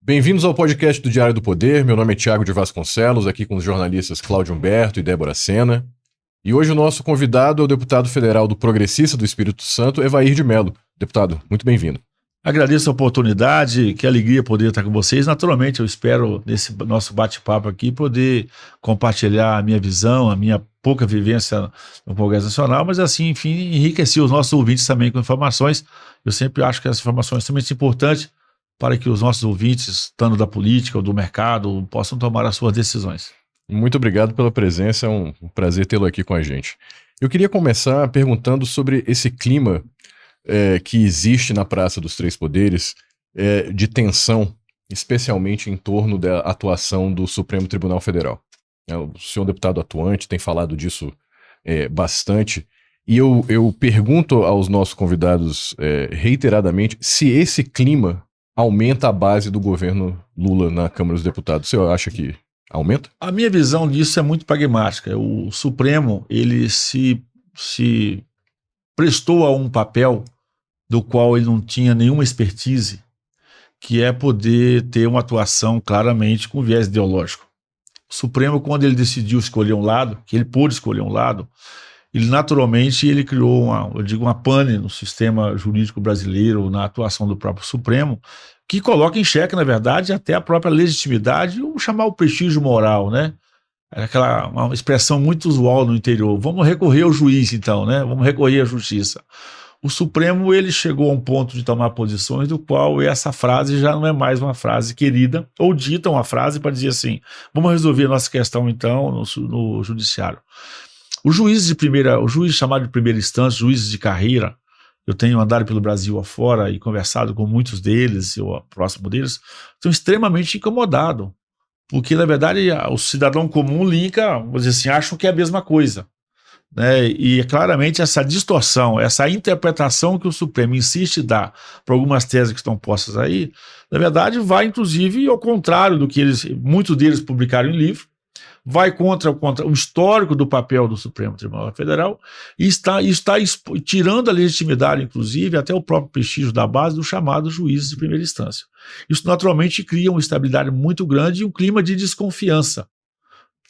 Bem-vindos ao podcast do Diário do Poder. Meu nome é Thiago de Vasconcelos, aqui com os jornalistas Cláudio Humberto e Débora Sena. E hoje o nosso convidado é o deputado federal do Progressista do Espírito Santo, Evair de Mello. Deputado, muito bem-vindo. Agradeço a oportunidade, que alegria poder estar com vocês. Naturalmente, eu espero, nesse nosso bate-papo aqui, poder compartilhar a minha visão, a minha pouca vivência no Congresso Nacional, mas assim, enfim, enriquecer os nossos ouvintes também com informações. Eu sempre acho que essas informações são muito importantes para que os nossos ouvintes, tanto da política ou do mercado, possam tomar as suas decisões. Muito obrigado pela presença, é um prazer tê-lo aqui com a gente. Eu queria começar perguntando sobre esse clima que existe na Praça dos Três Poderes, de tensão, especialmente em torno da atuação do Supremo Tribunal Federal. O senhor deputado atuante tem falado disso bastante, e eu pergunto aos nossos convidados reiteradamente se esse clima aumenta a base do governo Lula na Câmara dos Deputados. O senhor acha que aumenta? A minha visão disso é muito pragmática. O Supremo, ele se prestou a um papel do qual ele não tinha nenhuma expertise, que é poder ter uma atuação claramente com viés ideológico. O Supremo, quando ele decidiu escolher um lado, que ele pôde escolher um lado, ele naturalmente criou uma pane no sistema jurídico brasileiro, na atuação do próprio Supremo, que coloca em xeque, na verdade, até a própria legitimidade, ou chamar o prestígio moral, né? Uma expressão muito usual no interior. Vamos recorrer ao juiz, então, né? Vamos recorrer à justiça. O Supremo, ele chegou a um ponto de tomar posições do qual essa frase já não é mais uma frase querida, ou dita uma frase para dizer assim, vamos resolver a nossa questão, então, no judiciário. O juiz chamado de primeira instância, juízes de carreira, eu tenho andado pelo Brasil afora e conversado com muitos deles, eu próximo deles, estão extremamente incomodados, porque, na verdade, o cidadão comum linka, vamos dizer assim, acham que é a mesma coisa, né? E claramente essa distorção, essa interpretação que o Supremo insiste em dar para algumas teses que estão postas aí, na verdade, vai, inclusive, ao contrário do que muitos deles publicaram em livro, vai contra o histórico do papel do Supremo Tribunal Federal e está tirando a legitimidade, inclusive, até o próprio prestígio da base dos chamados juízes de primeira instância. Isso naturalmente cria uma instabilidade muito grande e um clima de desconfiança.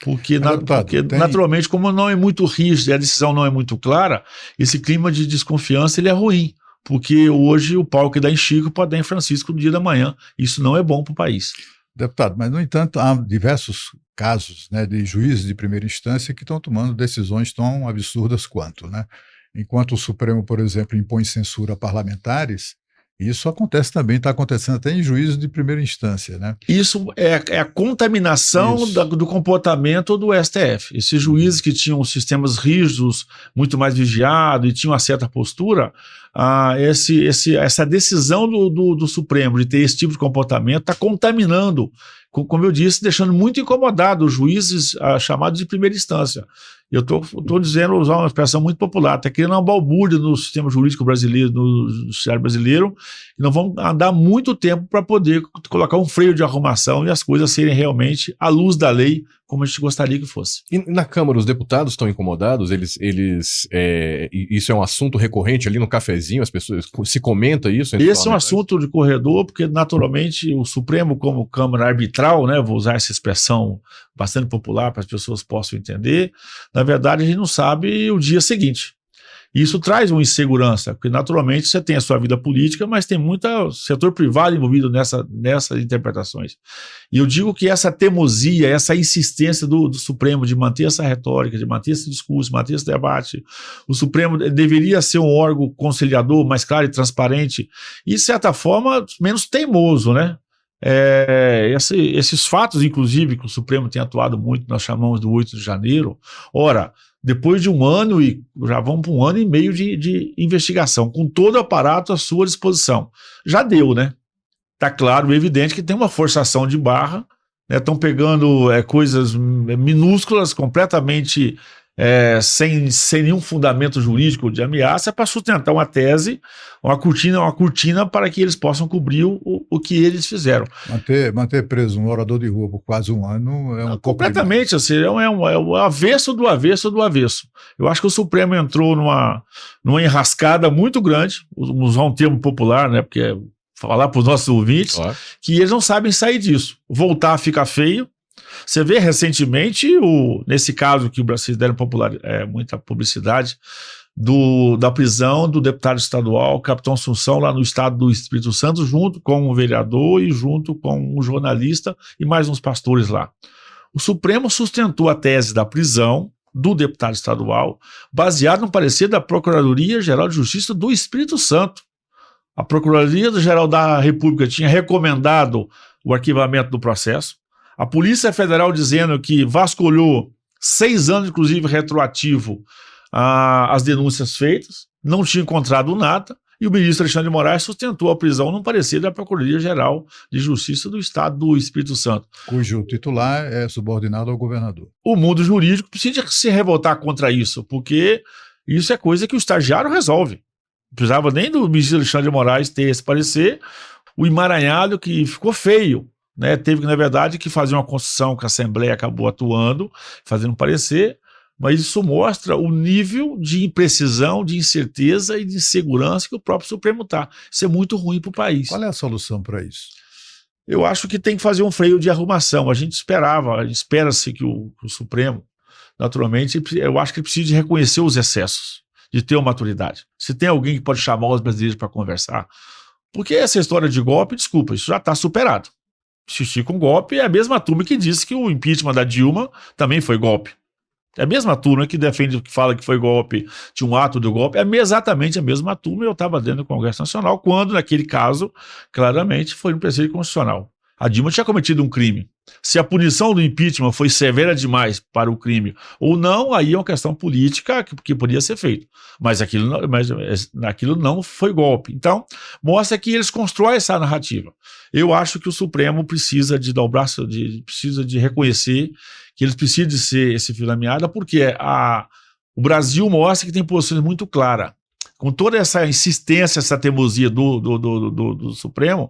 Porque naturalmente, como não é muito rígido e a decisão não é muito clara, esse clima de desconfiança ele é ruim. Porque hoje o pau que dá em Chico pode dar em Francisco no dia da manhã. Isso não é bom para o país. Deputado, mas, no entanto, há diversos casos, né, de juízes de primeira instância que estão tomando decisões tão absurdas quanto, né? Enquanto o Supremo, por exemplo, impõe censura a parlamentares, isso acontece também, está acontecendo até em juízes de primeira instância, né? Isso é a contaminação do comportamento do STF. Esses juízes que tinham sistemas rígidos, muito mais vigiados e tinham uma certa postura, essa decisão do Supremo de ter esse tipo de comportamento está contaminando, como eu disse, deixando muito incomodado os juízes chamados de primeira instância. Eu estou dizendo, usar uma expressão muito popular, está criando uma balbúrdia no sistema jurídico brasileiro, no judiciário brasileiro, e nós vamos andar muito tempo para poder colocar um freio de arrumação e as coisas serem realmente à luz da lei, como a gente gostaria que fosse. E na Câmara, os deputados estão incomodados? Isso é um assunto recorrente ali no cafezinho? As pessoas se comenta isso? Esse é um assunto de corredor, porque naturalmente o Supremo, como Câmara arbitral, né, vou usar essa expressão bastante popular para as pessoas possam entender, na verdade a gente não sabe o dia seguinte. Isso traz uma insegurança, porque naturalmente você tem a sua vida política, mas tem muito setor privado envolvido nessas interpretações. E eu digo que essa teimosia, essa insistência do Supremo de manter essa retórica, de manter esse discurso, manter esse debate, o Supremo deveria ser um órgão conciliador, mais claro e transparente, e de certa forma menos teimoso, né? Esses fatos, inclusive, que o Supremo tem atuado muito, nós chamamos do 8 de janeiro, ora, depois de um ano, e já vamos para 1 ano e meio de investigação, com todo o aparato à sua disposição. Já deu, né? Está claro e evidente que tem uma forçação de barra, né? Estão pegando coisas minúsculas, completamente sem nenhum fundamento jurídico de ameaça, para sustentar uma tese, uma cortina para que eles possam cobrir o que eles fizeram. Manter preso um orador de rua por quase 1 ano é completamente, assim, é o avesso do avesso do avesso. Eu acho que o Supremo entrou numa enrascada muito grande, vamos usar um termo popular, né, porque falar para os nossos ouvintes, Claro. que eles não sabem sair disso. Voltar fica feio. Você vê recentemente, nesse caso que vocês deram muita publicidade, da prisão do deputado estadual, Capitão Assunção, lá no estado do Espírito Santo, junto com um vereador e junto com um jornalista e mais uns pastores lá. O Supremo sustentou a tese da prisão do deputado estadual, baseado no parecer da Procuradoria-Geral de Justiça do Espírito Santo. A Procuradoria-Geral da República tinha recomendado o arquivamento do processo. A Polícia Federal dizendo que vasculhou 6 anos, inclusive retroativo, as denúncias feitas, não tinha encontrado nada, e o ministro Alexandre de Moraes sustentou a prisão num parecer da Procuradoria-Geral de Justiça do Estado do Espírito Santo. Cujo titular é subordinado ao governador. O mundo jurídico precisa se revoltar contra isso, porque isso é coisa que o estagiário resolve. Não precisava nem do ministro Alexandre de Moraes ter esse parecer, o emaranhado que ficou feio, né? Teve que, na verdade, que fazer uma construção que a Assembleia acabou atuando, fazendo parecer, mas isso mostra o nível de imprecisão, de incerteza e de insegurança que o próprio Supremo está. Isso é muito ruim para o país. Qual é a solução para isso? Eu acho que tem que fazer um freio de arrumação. A gente espera-se que o Supremo, naturalmente, eu acho que ele precisa de reconhecer os excessos, de ter uma maturidade. Se tem alguém que pode chamar os brasileiros para conversar, porque essa história de golpe, desculpa, isso já está superado. Insistir com golpe é a mesma turma que disse que o impeachment da Dilma também foi golpe. É a mesma turma que defende, que fala que foi golpe, tinha um ato do golpe, é exatamente a mesma turma. Eu estava dentro do Congresso Nacional, quando, naquele caso, claramente foi um preceito constitucional. A Dilma tinha cometido um crime. Se a punição do impeachment foi severa demais para o crime ou não, aí é uma questão política que podia ser feito. Mas aquilo não foi golpe. Então, mostra que eles constroem essa narrativa. Eu acho que o Supremo precisa de dar o braço, precisa de reconhecer que eles precisam de ser esse fio da meada, porque o Brasil mostra que tem posições muito claras. Com toda essa insistência, essa teimosia do Supremo,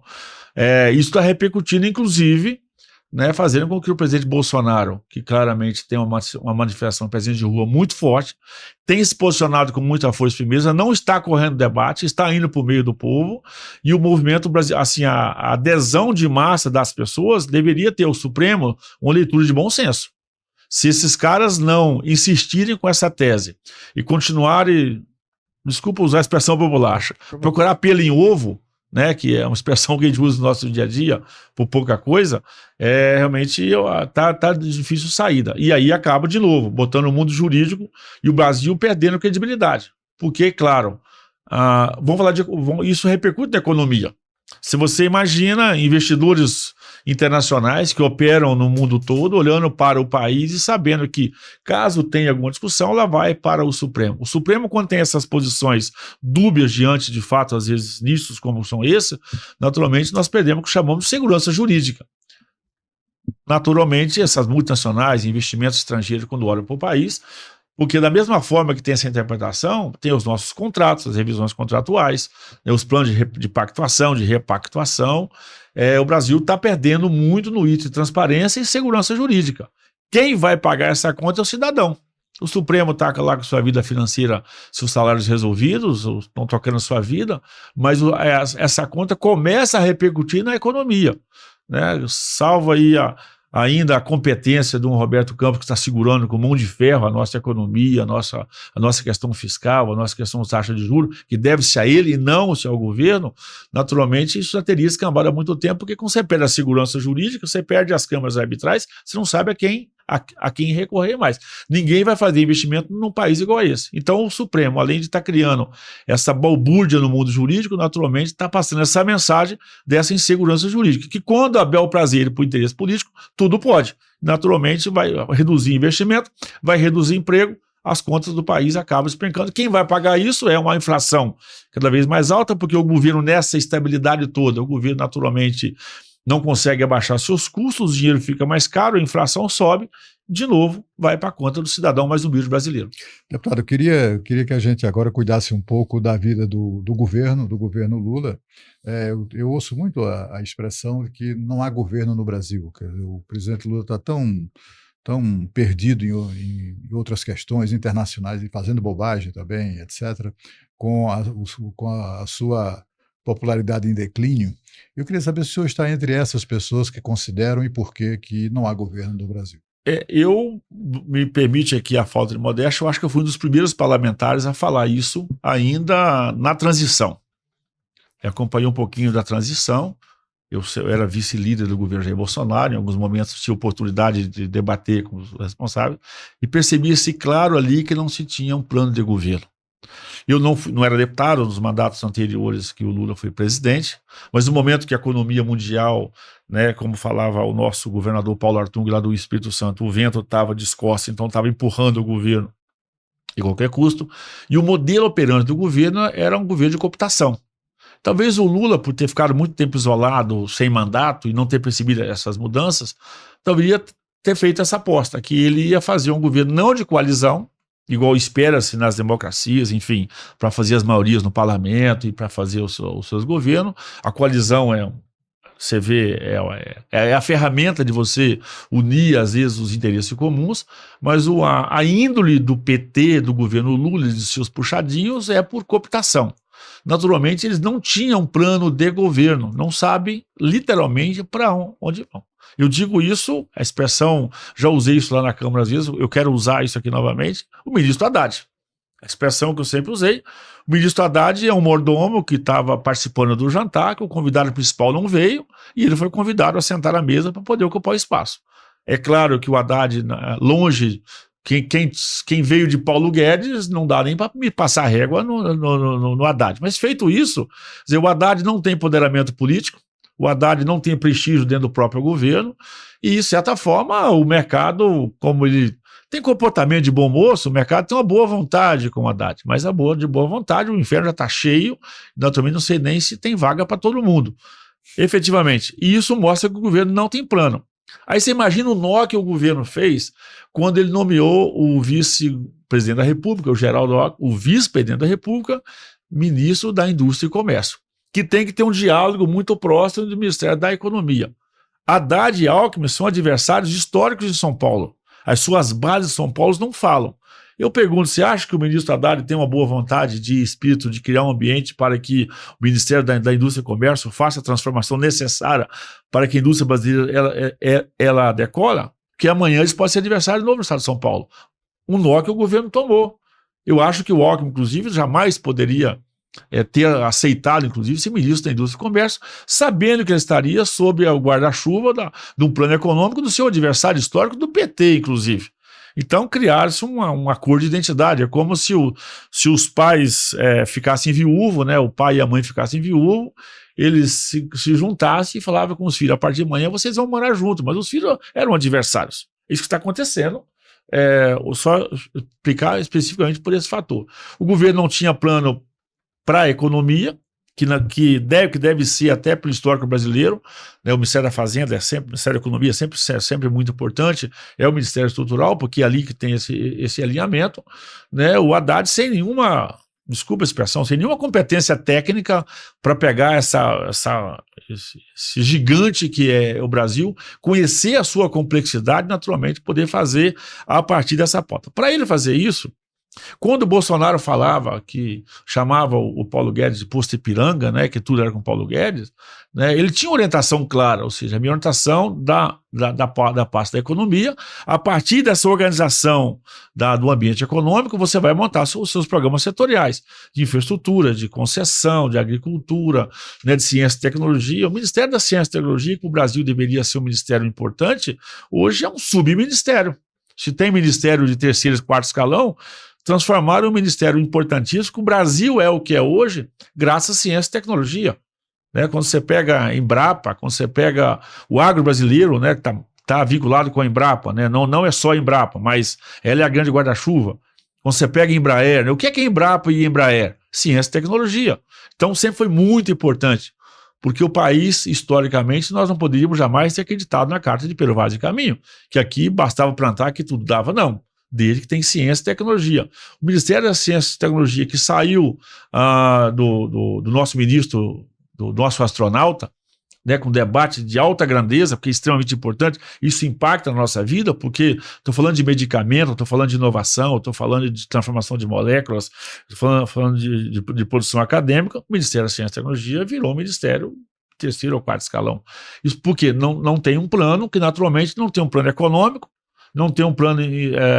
isso está repercutindo, inclusive, né, fazendo com que o presidente Bolsonaro, que claramente tem uma manifestação, um presidente de rua muito forte, tem se posicionado com muita força e firmeza, não está correndo debate, está indo para o meio do povo, e o movimento Brasil, assim, a adesão de massa das pessoas deveria ter o Supremo uma leitura de bom senso. Se esses caras não insistirem com essa tese e continuarem, desculpa usar a expressão popular, procurar pelo em ovo, né, que é uma expressão que a gente usa no nosso dia a dia, por pouca coisa, realmente tá difícil saída. E aí acaba, de novo, botando o mundo jurídico e o Brasil perdendo credibilidade. Porque, claro, isso repercute na economia. Se você imagina investidores internacionais que operam no mundo todo, olhando para o país e sabendo que, caso tenha alguma discussão, ela vai para o Supremo. O Supremo, quando tem essas posições dúbias diante de fatos, às vezes nítidos como são esses, naturalmente nós perdemos o que chamamos de segurança jurídica. Naturalmente, essas multinacionais, investimentos estrangeiros, quando olham para o país, porque da mesma forma que tem essa interpretação, tem os nossos contratos, as revisões contratuais, né, os planos de pactuação, de repactuação. O Brasil está perdendo muito no item de transparência e segurança jurídica. Quem vai pagar essa conta é o cidadão. O Supremo está lá com sua vida financeira, seus salários resolvidos, estão tocando a sua vida, mas essa conta começa a repercutir na economia, né? Salvo aí ainda a competência de um Roberto Campos que está segurando com mão de ferro a nossa economia, a nossa questão fiscal, a nossa questão de taxa de juros, que deve-se a ele e não ao governo. Naturalmente, isso já teria escambado há muito tempo, porque quando você perde a segurança jurídica, você perde as câmaras arbitrais, você não sabe a quem recorrer mais. Ninguém vai fazer investimento num país igual a esse. Então, o Supremo, além de estar criando essa balbúrdia no mundo jurídico, naturalmente está passando essa mensagem dessa insegurança jurídica, que quando há bel prazer para o interesse político, tudo pode. Naturalmente, vai reduzir investimento, vai reduzir emprego, as contas do país acabam despencando. Quem vai pagar isso é uma inflação cada vez mais alta, porque o governo, nessa estabilidade toda, o governo naturalmente não consegue abaixar seus custos, o dinheiro fica mais caro, a inflação sobe, de novo, vai para a conta do cidadão mais humilde brasileiro. Deputado, eu queria que a gente agora cuidasse um pouco da vida do governo Lula. Eu ouço muito a expressão de que não há governo no Brasil. O presidente Lula está tão perdido em outras questões internacionais e fazendo bobagem também, etc., com a sua popularidade em declínio. Eu queria saber se o senhor está entre essas pessoas que consideram e por que não há governo no Brasil. Me permite aqui a falta de modéstia, eu acho que eu fui um dos primeiros parlamentares a falar isso ainda na transição. Eu acompanhei um pouquinho da transição, eu era vice-líder do governo Jair Bolsonaro, em alguns momentos tive oportunidade de debater com os responsáveis, e percebia-se claro ali que não se tinha um plano de governo. Eu não era deputado nos mandatos anteriores que o Lula foi presidente, mas no momento que a economia mundial, né, como falava o nosso governador Paulo Artung lá do Espírito Santo, o vento estava descosta, então estava empurrando o governo a qualquer custo, e o modelo operante do governo era um governo de cooptação. Talvez o Lula, por ter ficado muito tempo isolado, sem mandato, e não ter percebido essas mudanças, deveria ter feito essa aposta, que ele ia fazer um governo não de coalizão, igual espera-se nas democracias, enfim, para fazer as maiorias no parlamento e para fazer os seus governos. A coalizão você vê, é a ferramenta de você unir, às vezes, os interesses comuns, mas a índole do PT, do governo Lula e de seus puxadinhos é por cooptação. Naturalmente, eles não tinham plano de governo, não sabem literalmente para onde vão. Eu digo isso, a expressão, já usei isso lá na Câmara às vezes, eu quero usar isso aqui novamente, o ministro Haddad. A expressão que eu sempre usei, o ministro Haddad é um mordomo que estava participando do jantar, que o convidado principal não veio, e ele foi convidado a sentar à mesa para poder ocupar o espaço. É claro que o Haddad, longe, quem veio de Paulo Guedes, não dá nem para me passar régua no Haddad. Mas feito isso, dizer, o Haddad não tem empoderamento político, o Haddad não tem prestígio dentro do próprio governo, e, de certa forma, o mercado, como ele tem comportamento de bom moço, o mercado tem uma boa vontade com o Haddad, mas de boa vontade, o inferno já está cheio, naturalmente não sei nem se tem vaga para todo mundo, efetivamente. E isso mostra que o governo não tem plano. Aí você imagina o nó que o governo fez quando ele nomeou o vice-presidente da República, o Geraldo Alckmin, o vice-presidente da República, ministro da Indústria e Comércio, que tem que ter um diálogo muito próximo do Ministério da Economia. Haddad e Alckmin são adversários históricos de São Paulo. As suas bases de São Paulo não falam. Eu pergunto, você acha que o ministro Haddad tem uma boa vontade de espírito de criar um ambiente para que o Ministério da Indústria e Comércio faça a transformação necessária para que a indústria brasileira ela decola? Que amanhã eles podem ser adversários novo no estado de São Paulo. Um nó que o governo tomou. Eu acho que o Alckmin, inclusive, jamais poderia ter aceitado, inclusive, ser ministro da Indústria e Comércio, sabendo que ele estaria sob o guarda-chuva de um plano econômico do seu adversário histórico, do PT, inclusive. Então, criaram-se um acordo de identidade. É como se os pais ficassem viúvos, né? O pai e a mãe ficassem viúvos, eles se juntassem e falavam com os filhos, a partir de amanhã vocês vão morar juntos, mas os filhos eram adversários. Isso que está acontecendo. Só explicar especificamente por esse fator. O governo não tinha plano para a economia, que deve ser até pelo histórico brasileiro, né? O Ministério da Fazenda o Ministério da Economia é sempre muito importante, é o Ministério Estrutural, porque é ali que tem esse alinhamento, né? O Haddad sem nenhuma, desculpa a expressão, sem nenhuma competência técnica para pegar esse gigante que é o Brasil, conhecer a sua complexidade, naturalmente poder fazer a partir dessa pauta. Para ele fazer isso, quando o Bolsonaro falava que chamava o Paulo Guedes de posto Ipiranga, né, que tudo era com o Paulo Guedes, né, ele tinha orientação clara, ou seja, a minha orientação da pasta da economia, a partir dessa organização do ambiente econômico, você vai montar os seus programas setoriais, de infraestrutura, de concessão, de agricultura, né, de ciência e tecnologia. O Ministério da Ciência e Tecnologia, que o Brasil deveria ser um ministério importante, hoje é um subministério. Se tem ministério de terceiro e quarto escalão, transformaram um ministério importantíssimo, que o Brasil é o que é hoje, graças à ciência e tecnologia. Né? Quando você pega a Embrapa, quando você pega o agro brasileiro, né, que está vinculado com a Embrapa, né? Não é só a Embrapa, mas ela é a grande guarda-chuva. Quando você pega a Embraer, né? O que é Embrapa e Embraer? Ciência e tecnologia. Então sempre foi muito importante, porque o país, historicamente, nós não poderíamos jamais ter acreditado na Carta de Pero Vaz e Caminho, que aqui bastava plantar que tudo dava, não. Desde que tem ciência e tecnologia. O Ministério da Ciência e Tecnologia, que saiu do nosso ministro, do nosso astronauta, né, com debate de alta grandeza, porque é extremamente importante, isso impacta na nossa vida, porque estou falando de medicamento, estou falando de inovação, estou falando de transformação de moléculas, estou falando de produção acadêmica. O Ministério da Ciência e Tecnologia virou um ministério terceiro ou quarto escalão. Isso porque não tem um plano, que naturalmente não tem um plano econômico, não tem um plano,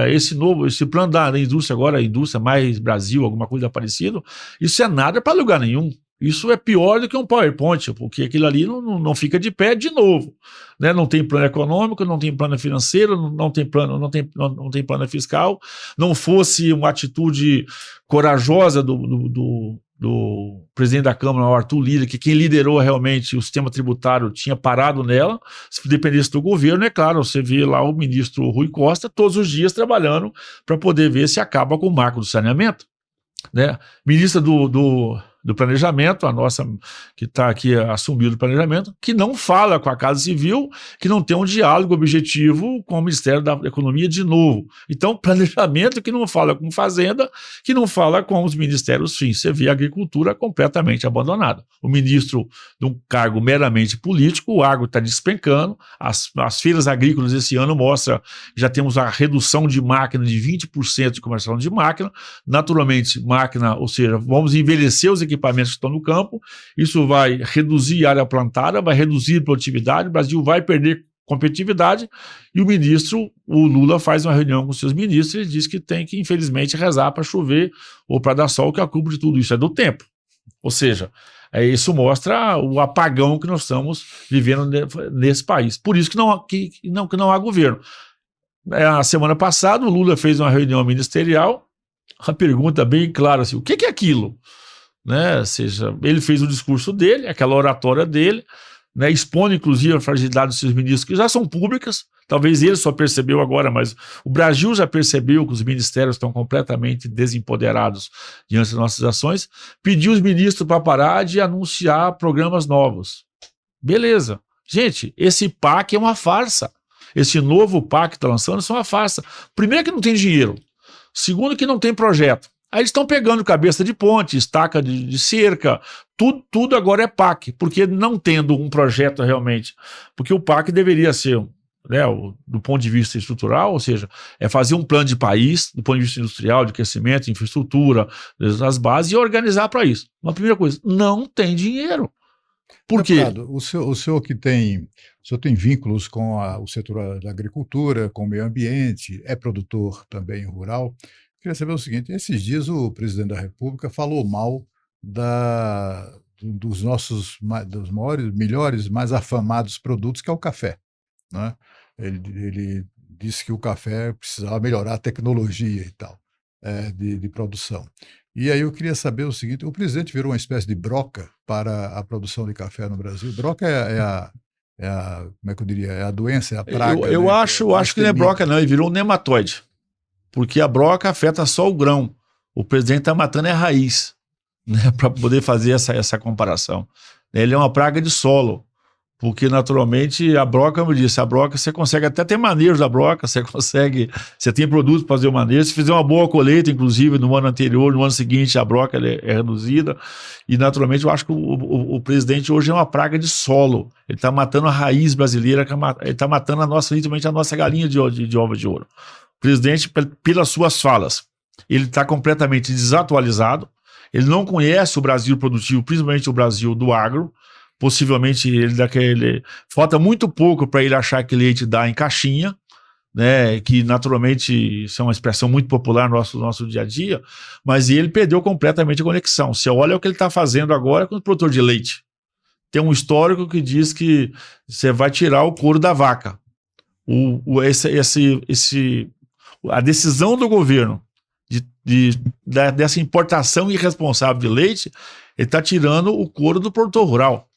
esse plano da indústria agora, a indústria mais Brasil, alguma coisa parecida, isso é nada para lugar nenhum. Isso é pior do que um PowerPoint, porque aquilo ali não fica de pé de novo, né? Não tem plano econômico, não tem plano financeiro, não tem plano fiscal. Não fosse uma atitude corajosa do presidente da Câmara, o Arthur Lira, que quem liderou realmente o sistema tributário tinha parado nela. Se dependesse do governo, é claro, você vê lá o ministro Rui Costa todos os dias trabalhando para poder ver se acaba com o marco do saneamento, né? Ministra do Planejamento, a nossa que está aqui assumindo o planejamento, que não fala com a Casa Civil, que não tem um diálogo objetivo com o Ministério da Economia de novo. Então, planejamento que não fala com Fazenda, que não fala com os ministérios fins. Você vê a agricultura completamente abandonada. O ministro de um cargo meramente político, o agro está despencando, as feiras agrícolas esse ano mostram que já temos a redução de máquina de 20% de comercialização de máquina, naturalmente máquina, ou seja, vamos envelhecer os equipamentos que estão no campo, isso vai reduzir a área plantada, vai reduzir a produtividade, o Brasil vai perder competitividade, e o Lula faz uma reunião com seus ministros e diz que tem que, infelizmente, rezar para chover ou para dar sol, que a culpa de tudo isso é do tempo. Ou seja, isso mostra o apagão que nós estamos vivendo nesse país. Por isso que não há governo. A semana passada, o Lula fez uma reunião ministerial, uma pergunta bem clara assim, o que é aquilo? Né? Ou seja, ele fez o discurso dele, aquela oratória dele, né? Expõe inclusive a fragilidade dos seus ministros, que já são públicas, talvez ele só percebeu agora, mas o Brasil já percebeu que os ministérios estão completamente desempoderados diante das nossas ações, pediu os ministros para parar de anunciar programas novos. Beleza. Gente, esse PAC é uma farsa. Esse novo PAC que está lançando é uma farsa. Primeiro que não tem dinheiro. Segundo que não tem projeto. Aí eles estão pegando cabeça de ponte, estaca de cerca, tudo agora é PAC, porque não tendo um projeto realmente, porque o PAC deveria ser, né, do ponto de vista estrutural, ou seja, é fazer um plano de país, do ponto de vista industrial, de crescimento, infraestrutura, as bases, e organizar para isso. Uma primeira coisa, não tem dinheiro. Por quê? O senhor tem vínculos com o setor da agricultura, com o meio ambiente, é produtor também rural. Queria saber o seguinte, esses dias o presidente da República falou mal dos melhores, mais afamados produtos, que é o café, né? Ele disse que o café precisava melhorar a tecnologia e tal, de produção. E aí eu queria saber o seguinte, o presidente virou uma espécie de broca para a produção de café no Brasil. Broca como é que eu diria, é a doença, é a praga. Eu acho que não é broca não, ele virou um nematóide. Porque a broca afeta só o grão. O presidente está matando a raiz, né, para poder fazer essa comparação. Ele é uma praga de solo, porque naturalmente a broca, como eu disse, a broca você consegue até ter manejo da broca, você tem produtos para fazer o manejo, se fizer uma boa colheita, inclusive no ano anterior, no ano seguinte a broca é reduzida, e naturalmente eu acho que o presidente hoje é uma praga de solo, ele está matando a raiz brasileira, ele está matando literalmente a nossa galinha de ovo de ouro. O presidente, pelas suas falas, ele está completamente desatualizado, ele não conhece o Brasil produtivo, principalmente o Brasil do agro, possivelmente falta muito pouco para ele achar que leite dá em caixinha, né, que naturalmente isso é uma expressão muito popular no nosso dia a dia, mas ele perdeu completamente a conexão. Você olha o que ele está fazendo agora com o produtor de leite. Tem um histórico que diz que você vai tirar o couro da vaca. A decisão do governo dessa importação irresponsável de leite, ele está tirando o couro do produtor rural.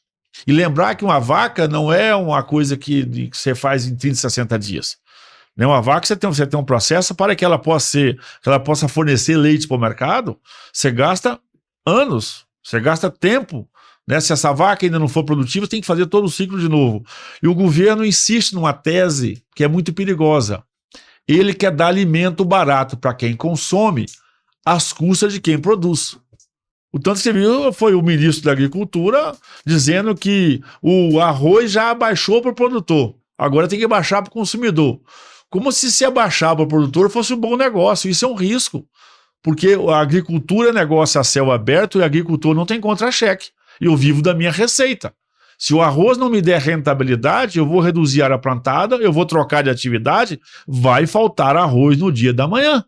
E lembrar que uma vaca não é uma coisa que você faz em 30, 60 dias. Uma vaca, você tem um processo para que ela possa fornecer leite para o mercado, você gasta anos, você gasta tempo. Né? Se essa vaca ainda não for produtiva, tem que fazer todo o ciclo de novo. E o governo insiste numa tese que é muito perigosa. Ele quer dar alimento barato para quem consome às custas de quem produz. O tanto que você viu foi o ministro da Agricultura dizendo que o arroz já abaixou para o produtor, agora tem que baixar para o consumidor. Como se abaixar para o produtor fosse um bom negócio. Isso é um risco, porque a agricultura é negócio a céu aberto e a agricultura não tem contra-cheque. Eu vivo da minha receita. Se o arroz não me der rentabilidade, eu vou reduzir a área plantada, eu vou trocar de atividade, vai faltar arroz no dia da manhã.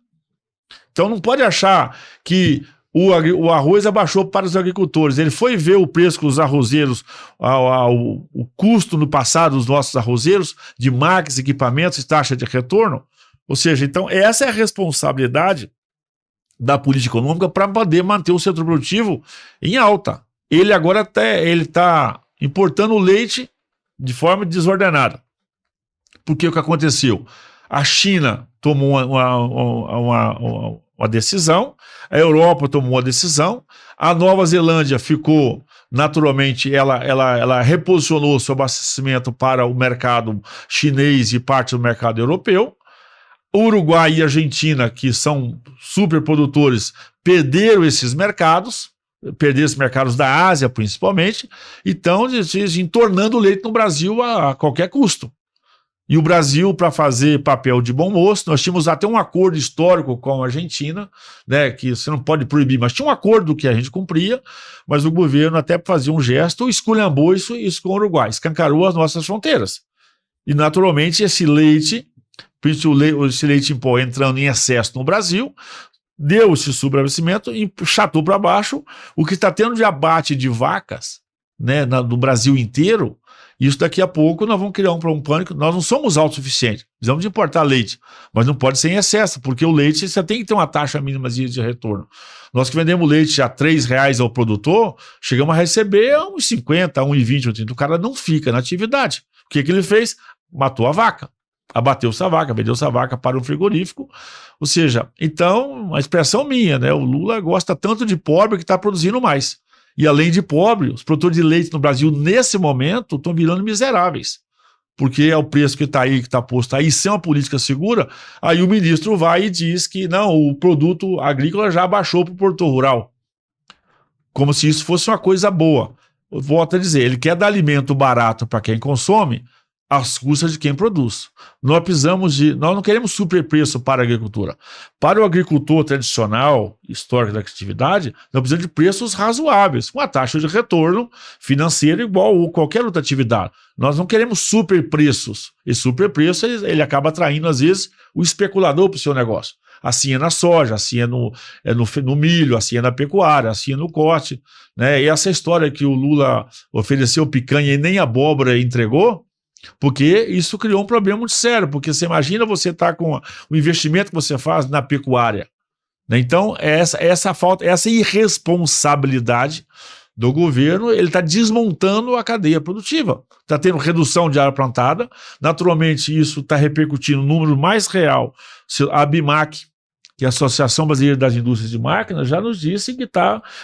Então não pode achar que o arroz abaixou para os agricultores. Ele foi ver o preço que os arrozeiros, o custo no passado dos nossos arrozeiros, de máquinas, equipamentos e taxa de retorno. Ou seja, então essa é a responsabilidade da política econômica para poder manter o setor produtivo em alta. Ele agora ele está importando o leite de forma desordenada. Porque o que aconteceu? A China tomou uma decisão, a Europa tomou uma decisão, a Nova Zelândia ficou, naturalmente, ela reposicionou seu abastecimento para o mercado chinês e parte do mercado europeu. O Uruguai e a Argentina, que são superprodutores, perderam esses mercados da Ásia, principalmente, e estão entornando o leite no Brasil a qualquer custo. E o Brasil, para fazer papel de bom moço, nós tínhamos até um acordo histórico com a Argentina, né, que você não pode proibir, mas tinha um acordo que a gente cumpria, mas o governo até fazia um gesto, esculhambou isso com o Uruguai, escancarou as nossas fronteiras. E, naturalmente, esse leite em pó entrando em excesso no Brasil, deu esse sobreabastecimento e chatou para baixo o que está tendo de abate de vacas, né, no Brasil inteiro. Isso daqui a pouco nós vamos criar um pânico. Nós não somos autossuficientes, precisamos de importar leite, mas não pode ser em excesso, porque o leite você tem que ter uma taxa mínima de retorno. Nós que vendemos leite a R$3 ao produtor, chegamos a receber uns 50, 1,20, 30. O cara não fica na atividade. O que ele fez? Matou a vaca. Abateu essa vaca, vendeu essa vaca para o frigorífico. Ou seja, então, a expressão minha, né? O Lula gosta tanto de pobre que está produzindo mais. E além de pobre, os produtores de leite no Brasil, nesse momento, estão virando miseráveis. Porque é o preço que está aí, que está posto aí, sem uma política segura, aí o ministro vai e diz que não, o produto agrícola já baixou para o produtor rural. Como se isso fosse uma coisa boa. Eu volto a dizer, ele quer dar alimento barato para quem consome, às custas de quem produz. Nós não queremos superpreço para a agricultura. Para o agricultor tradicional, histórico da atividade, nós precisamos de preços razoáveis, com a taxa de retorno financeira igual a qualquer outra atividade. Nós não queremos superpreços. E superpreço, ele acaba atraindo, às vezes, o especulador para o seu negócio. Assim é na soja, assim é no milho, assim é na pecuária, assim é no corte. Né? E essa história que o Lula ofereceu picanha e nem abóbora entregou, porque isso criou um problema muito sério, porque você imagina você estar com o investimento que você faz na pecuária. Né? Então, essa irresponsabilidade do governo, ele está desmontando a cadeia produtiva. Está tendo redução de área plantada, naturalmente isso está repercutindo no número mais real. A ABIMAQ, que é a Associação Brasileira das Indústrias de Máquinas, já nos disse que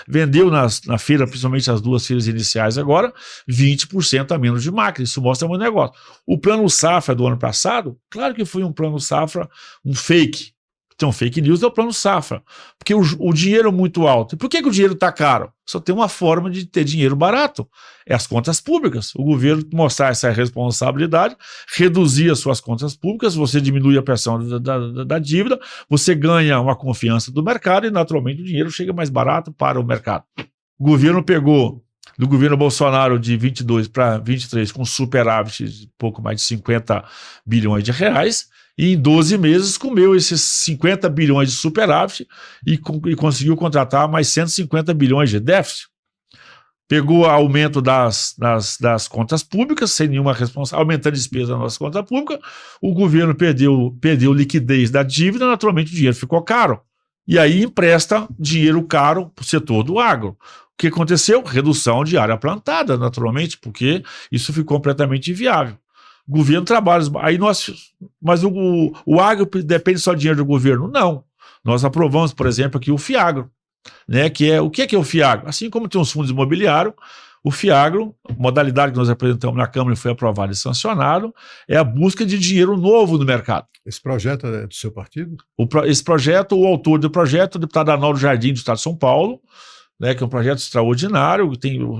vendeu na feira, principalmente as duas feiras iniciais agora, 20% a menos de máquinas. Isso mostra muito negócio. O plano safra do ano passado, claro que foi um plano safra, um fake. Então, fake news é o plano safra, porque o dinheiro é muito alto. E por que o dinheiro está caro? Só tem uma forma de ter dinheiro barato, é as contas públicas. O governo mostrar essa responsabilidade, reduzir as suas contas públicas, você diminui a pressão da dívida, você ganha uma confiança do mercado e, naturalmente, o dinheiro chega mais barato para o mercado. O governo pegou, do governo Bolsonaro de 22 para 23, com superávit de pouco mais de 50 bilhões de reais, e em 12 meses comeu esses 50 bilhões de superávit e conseguiu contratar mais 150 bilhões de déficit. Pegou aumento das contas públicas, sem nenhuma responsabilidade, aumentando a despesa da nossa conta pública, o governo perdeu liquidez da dívida, naturalmente o dinheiro ficou caro. E aí empresta dinheiro caro para o setor do agro. O que aconteceu? Redução de área plantada, naturalmente, porque isso ficou completamente inviável. O governo trabalha, mas o agro depende só do dinheiro do governo? Não. Nós aprovamos, por exemplo, aqui o FIAGRO, né, o que é o FIAGRO? Assim como tem os fundos imobiliários, o FIAGRO, modalidade que nós apresentamos na Câmara e foi aprovado e sancionado, é a busca de dinheiro novo no mercado. Esse projeto é do seu partido? Esse projeto, o autor do projeto, o deputado Arnaldo Jardim, do Estado de São Paulo, né, que é um projeto extraordinário,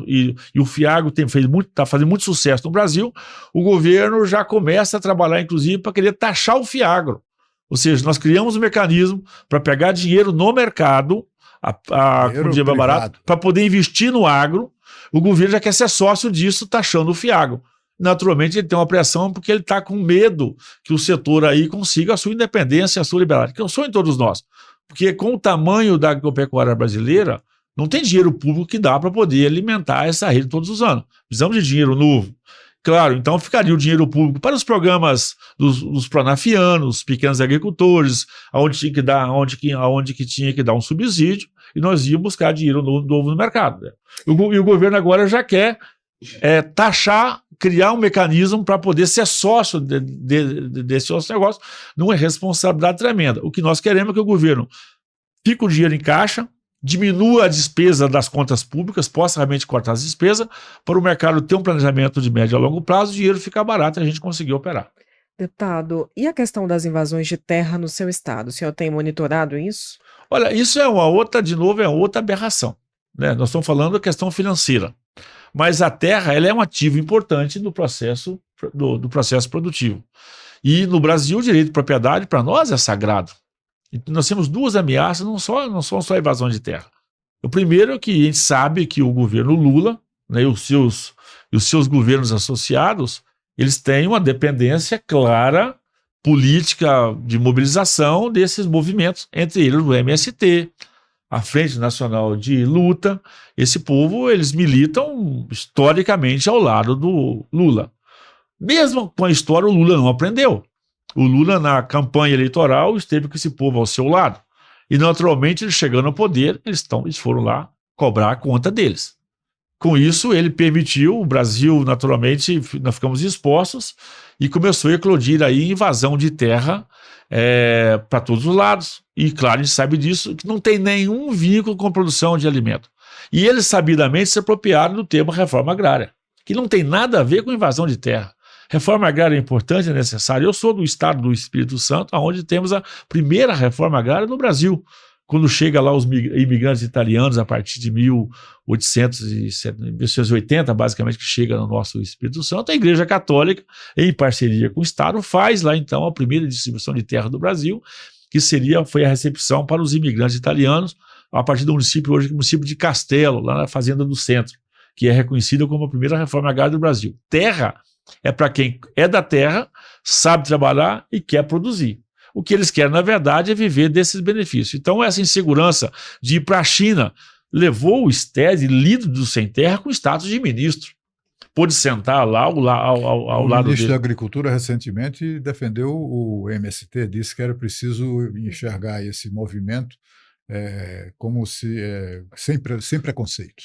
e o FIAGRO está fazendo muito sucesso no Brasil. O governo já começa a trabalhar, inclusive, para querer taxar o FIAGRO. Ou seja, nós criamos um mecanismo para pegar dinheiro no mercado, com dinheiro barato, para poder investir no agro. O governo já quer ser sócio disso, taxando o FIAGRO. Naturalmente, ele tem uma pressão porque ele está com medo que o setor aí consiga a sua independência, a sua liberdade, que é um sonho de todos nós. Porque com o tamanho da agropecuária brasileira, não tem dinheiro público que dá para poder alimentar essa rede todos os anos. Precisamos de dinheiro novo. Claro, então ficaria o dinheiro público para os programas dos pronafianos, pequenos agricultores, aonde tinha que dar um subsídio, e nós íamos buscar dinheiro novo no mercado. Né? E o governo agora já quer taxar, criar um mecanismo para poder ser sócio desse outro negócio, numa responsabilidade tremenda. O que nós queremos é que o governo fique com o dinheiro em caixa, diminua a despesa das contas públicas, possa realmente cortar as despesas, para o mercado ter um planejamento de médio a longo prazo, o dinheiro ficar barato e a gente conseguir operar. Deputado, e a questão das invasões de terra no seu estado? O senhor tem monitorado isso? Olha, isso é outra aberração. Né? Nós estamos falando da questão financeira. Mas a terra ela é um ativo importante do processo produtivo. E no Brasil, o direito de propriedade, para nós, é sagrado. Nós temos duas ameaças, não são só a invasão de terra. O primeiro é que a gente sabe que o governo Lula, né, e os seus governos associados, eles têm uma dependência clara, política de mobilização desses movimentos, entre eles o MST, a Frente Nacional de Luta. Esse povo, eles militam historicamente ao lado do Lula. Mesmo com a história, o Lula não aprendeu. O Lula, na campanha eleitoral, esteve com esse povo ao seu lado. E, naturalmente, eles chegando ao poder, eles foram lá cobrar a conta deles. Com isso, ele permitiu, o Brasil, naturalmente, nós ficamos expostos e começou a eclodir aí invasão de terra para todos os lados. E, claro, a gente sabe disso, que não tem nenhum vínculo com produção de alimento. E eles, sabidamente, se apropriaram do termo reforma agrária, que não tem nada a ver com invasão de terra. Reforma agrária é importante, é necessária. Eu sou do estado do Espírito Santo, onde temos a primeira reforma agrária no Brasil. Quando chega lá os imigrantes italianos, a partir de 1880, basicamente, que chega no nosso Espírito Santo, a Igreja Católica, em parceria com o Estado, faz lá, então, a primeira distribuição de terra do Brasil, que foi a recepção para os imigrantes italianos, a partir do município, hoje, o município de Castelo, lá na Fazenda do Centro, que é reconhecida como a primeira reforma agrária do Brasil. Terra é para quem é da terra, sabe trabalhar e quer produzir. O que eles querem, na verdade, é viver desses benefícios. Então, essa insegurança de ir para a China levou o STED, líder do Sem Terra, com status de ministro. Pôde sentar lá ao lado dele. O ministro da Agricultura, recentemente, defendeu o MST, disse que era preciso enxergar esse movimento como sem preconceito.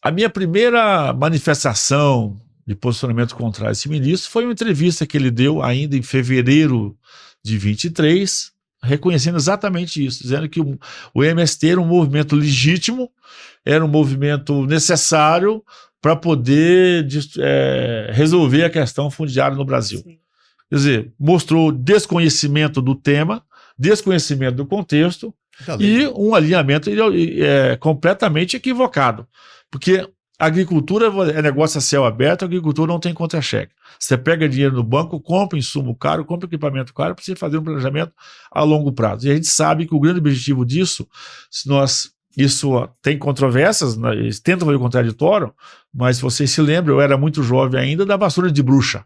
A minha primeira manifestação de posicionamento contra esse ministro foi uma entrevista que ele deu ainda em fevereiro de 23, reconhecendo exatamente isso, dizendo que o MST era um movimento legítimo, era um movimento necessário para poder resolver a questão fundiária no Brasil. Sim. Quer dizer, mostrou desconhecimento do tema, desconhecimento do contexto e um alinhamento completamente equivocado, porque a agricultura é negócio a céu aberto, a agricultura não tem contra-cheque. Você pega dinheiro no banco, compra insumo caro, compra equipamento caro, para você fazer um planejamento a longo prazo. E a gente sabe que o grande objetivo disso, isso tem controvérsias, eles tentam fazer o contraditório, mas se vocês se lembram, eu era muito jovem ainda, da vassoura de bruxa.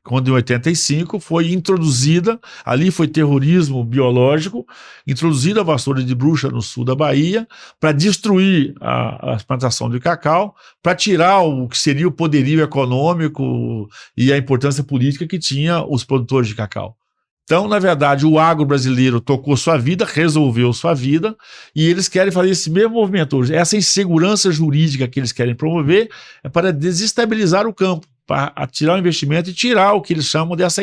Quando em 85 foi introduzida, ali foi terrorismo biológico, introduzida a vassoura de bruxa no sul da Bahia para destruir a plantação de cacau, para tirar o que seria o poderio econômico e a importância política que tinha os produtores de cacau. Então, na verdade, o agro brasileiro tocou sua vida, resolveu sua vida, e eles querem fazer esse mesmo movimento hoje. Essa insegurança jurídica que eles querem promover é para desestabilizar o campo, para tirar o investimento e tirar o que eles chamam dessa...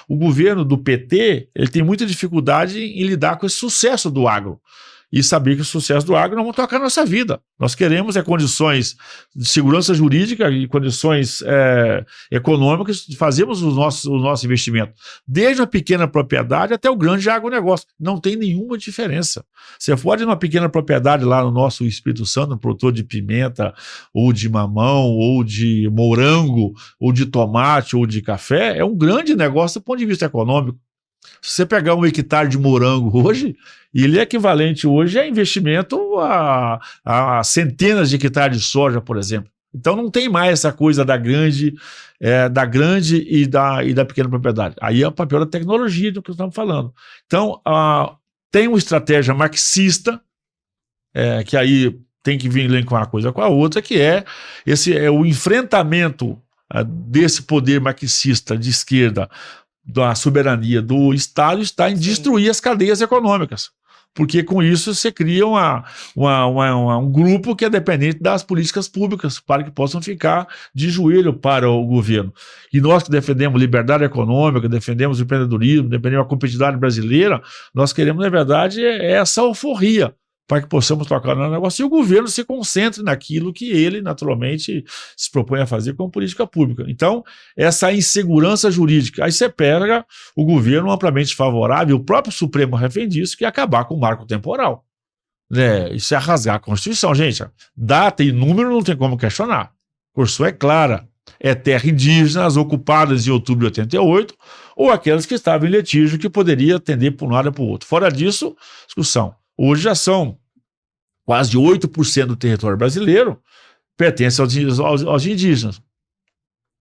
O governo do PT, ele tem muita dificuldade em lidar com esse sucesso do agro. e saber que o sucesso do agro não vai tocar a nossa vida. Nós queremos condições de segurança jurídica e condições econômicas de fazermos o nosso investimento, desde a pequena propriedade até o grande agronegócio. Não tem nenhuma diferença. Você pode ir numa pequena propriedade lá no nosso Espírito Santo, um produtor de pimenta, ou de mamão, ou de morango, ou de tomate, ou de café, é um grande negócio do ponto de vista econômico. Se você pegar 1 hectare de morango hoje, ele é equivalente hoje a investimento a centenas de hectares de soja, por exemplo. Então não tem mais essa coisa da grande e da pequena propriedade. Aí é o papel da tecnologia do que nós estamos falando. Então tem uma estratégia marxista, que aí tem que vir com uma coisa com a outra, que é o enfrentamento desse poder marxista de esquerda da soberania do Estado está em destruir as cadeias econômicas, porque com isso você cria um grupo que é dependente das políticas públicas para que possam ficar de joelho para o governo. E nós que defendemos liberdade econômica, defendemos o empreendedorismo, defendemos a competitividade brasileira, nós queremos, na verdade, essa alforria para que possamos tocar no negócio e o governo se concentre naquilo que ele, naturalmente, se propõe a fazer como política pública. Então, essa insegurança jurídica, aí você pega o governo amplamente favorável, o próprio Supremo refém disso, que é acabar com o marco temporal. Isso é rasgar a Constituição, gente. Data e número não tem como questionar. A Constituição é clara. É terra indígena, as ocupadas em outubro de 88, ou aquelas que estavam em litígio que poderia tender para um lado ou para o outro. Fora disso, discussão. Hoje já são quase 8% do território brasileiro pertence aos indígenas.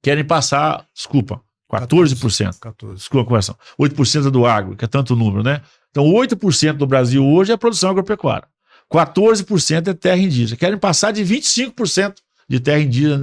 Querem passar, 14%. 14. Desculpa a correção. 8% do agro, que é tanto número, né? Então, 8% do Brasil hoje é produção agropecuária. 14% é terra indígena. Querem passar de 25% de terra indígena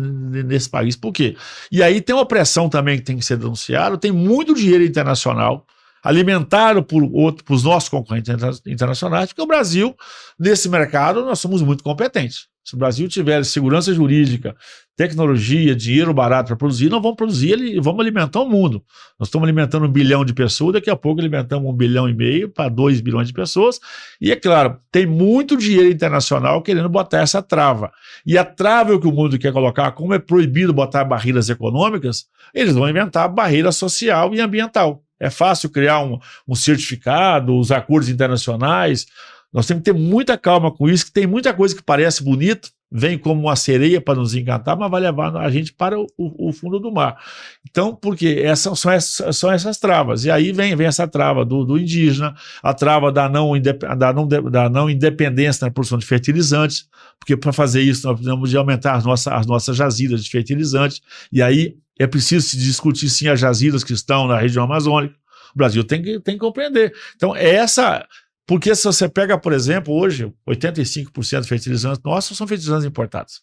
nesse país. Por quê? E aí tem uma pressão também que tem que ser denunciada. Tem muito dinheiro internacional alimentado por os nossos concorrentes internacionais, porque o Brasil, nesse mercado, nós somos muito competentes. Se o Brasil tiver segurança jurídica, tecnologia, dinheiro barato para produzir, nós vamos produzir e vamos alimentar o mundo. Nós estamos alimentando 1 bilhão de pessoas, daqui a pouco alimentamos 1,5 bilhão para 2 bilhões de pessoas. E é claro, tem muito dinheiro internacional querendo botar essa trava. E a trava que o mundo quer colocar, como é proibido botar barreiras econômicas, eles vão inventar barreira social e ambiental. É fácil criar um certificado, os acordos internacionais. Nós temos que ter muita calma com isso, que tem muita coisa que parece bonito, vem como uma sereia para nos encantar, mas vai levar a gente para o fundo do mar. Então, porque são essas travas. E aí vem essa trava do indígena, a trava da não independência na produção de fertilizantes, porque para fazer isso nós precisamos de aumentar as nossas jazidas de fertilizantes, e aí é preciso se discutir sim as jazidas que estão na região amazônica. O Brasil tem que compreender. Então, porque se você pega, por exemplo, hoje, 85% de fertilizantes nossos são fertilizantes importados.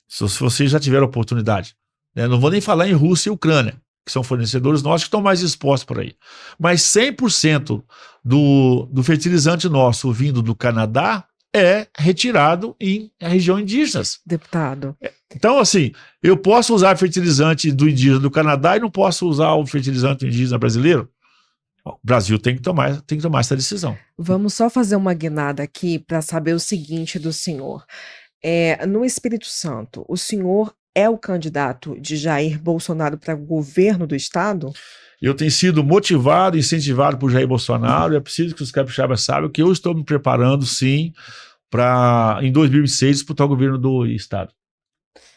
Se vocês já tiveram oportunidade. Não vou nem falar em Rússia e Ucrânia, que são fornecedores nossos que estão mais expostos por aí. Mas 100% do fertilizante nosso vindo do Canadá é retirado em regiões indígenas. Deputado. Então, assim, eu posso usar fertilizante do indígena do Canadá e não posso usar o fertilizante do indígena brasileiro? O Brasil tem que tomar essa decisão. Vamos só fazer uma guinada aqui para saber o seguinte do senhor. No Espírito Santo, o senhor é o candidato de Jair Bolsonaro para o governo do estado? Eu tenho sido motivado, incentivado por Jair Bolsonaro, e é preciso que os capixabas saibam que eu estou me preparando, sim, para, em 2026, disputar o governo do estado.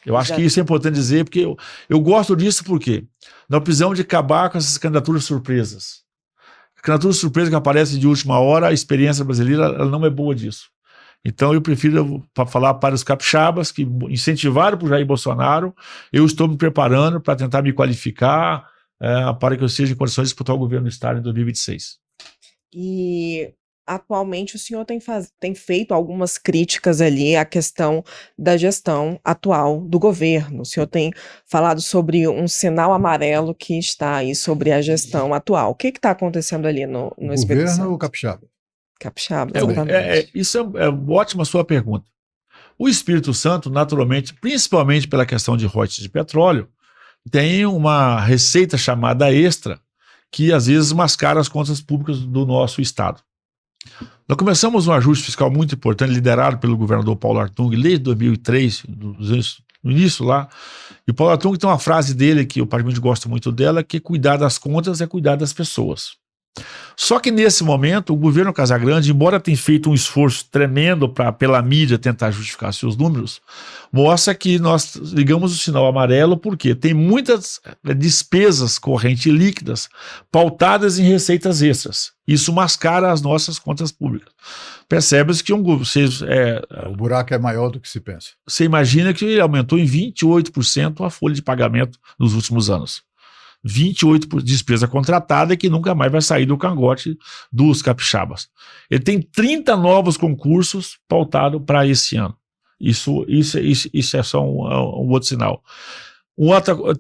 Eu acho que isso é importante dizer, porque eu gosto disso porque nós precisamos de acabar com essas candidaturas surpresas. A candidatura surpresa que aparece de última hora, a experiência brasileira ela não é boa disso. Então eu prefiro falar para os capixabas que incentivaram por Jair Bolsonaro, eu estou me preparando para tentar me qualificar para que eu seja em condições de disputar o governo do estado em 2026. E atualmente o senhor tem feito algumas críticas ali à questão da gestão atual do governo. O senhor tem falado sobre um sinal amarelo que está aí sobre a gestão atual. O que está acontecendo ali no Espírito Governo Santo? ou capixaba? Capixaba, exatamente. Isso é ótima a sua pergunta. O Espírito Santo, naturalmente, principalmente pela questão de royalties de petróleo, tem uma receita chamada extra que às vezes mascara as contas públicas do nosso estado. Nós começamos um ajuste fiscal muito importante, liderado pelo governador Paulo Artung, desde 2003, no início lá. E o Paulo Artung tem uma frase dele, que eu particularmente gosto muito dela, que cuidar das contas é cuidar das pessoas. Só que nesse momento, o governo Casagrande, embora tenha feito um esforço tremendo pela mídia tentar justificar seus números, mostra que nós ligamos o sinal amarelo porque tem muitas despesas correntes líquidas pautadas em receitas extras. Isso mascara as nossas contas públicas. Percebe-se que o buraco é maior do que se pensa. Você imagina que ele aumentou em 28% a folha de pagamento nos últimos anos. 28% de despesa contratada que nunca mais vai sair do cangote dos capixabas. Ele tem 30 novos concursos pautados para esse ano. Isso é só um outro sinal.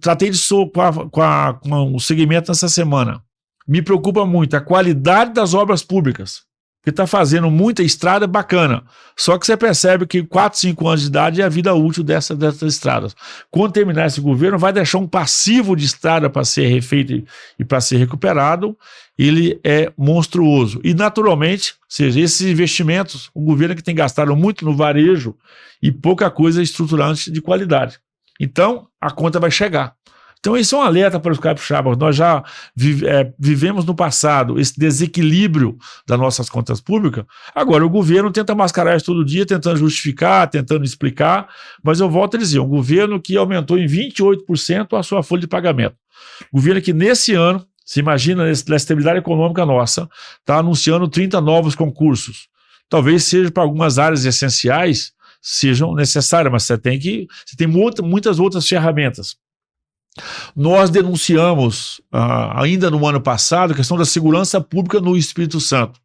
Tratei disso com o segmento nessa semana. Me preocupa muito a qualidade das obras públicas. Porque está fazendo muita estrada bacana. Só que você percebe que 4, 5 anos de idade é a vida útil dessas estradas. Quando terminar esse governo, vai deixar um passivo de estrada para ser refeito e para ser recuperado. Ele é monstruoso. E, naturalmente, ou seja, esses investimentos, o governo que tem gastado muito no varejo e pouca coisa estruturante de qualidade. Então, a conta vai chegar. Então, isso é um alerta para os capixabas. Nós já vivemos no passado esse desequilíbrio das nossas contas públicas. Agora, o governo tenta mascarar isso todo dia, tentando justificar, tentando explicar, mas eu volto a dizer, um governo que aumentou em 28% a sua folha de pagamento. Governo que nesse ano, se imagina, na estabilidade econômica nossa, está anunciando 30 novos concursos. Talvez seja para algumas áreas essenciais, sejam necessárias, mas você tem muitas outras ferramentas. Nós denunciamos, ainda no ano passado, a questão da segurança pública no Espírito Santo.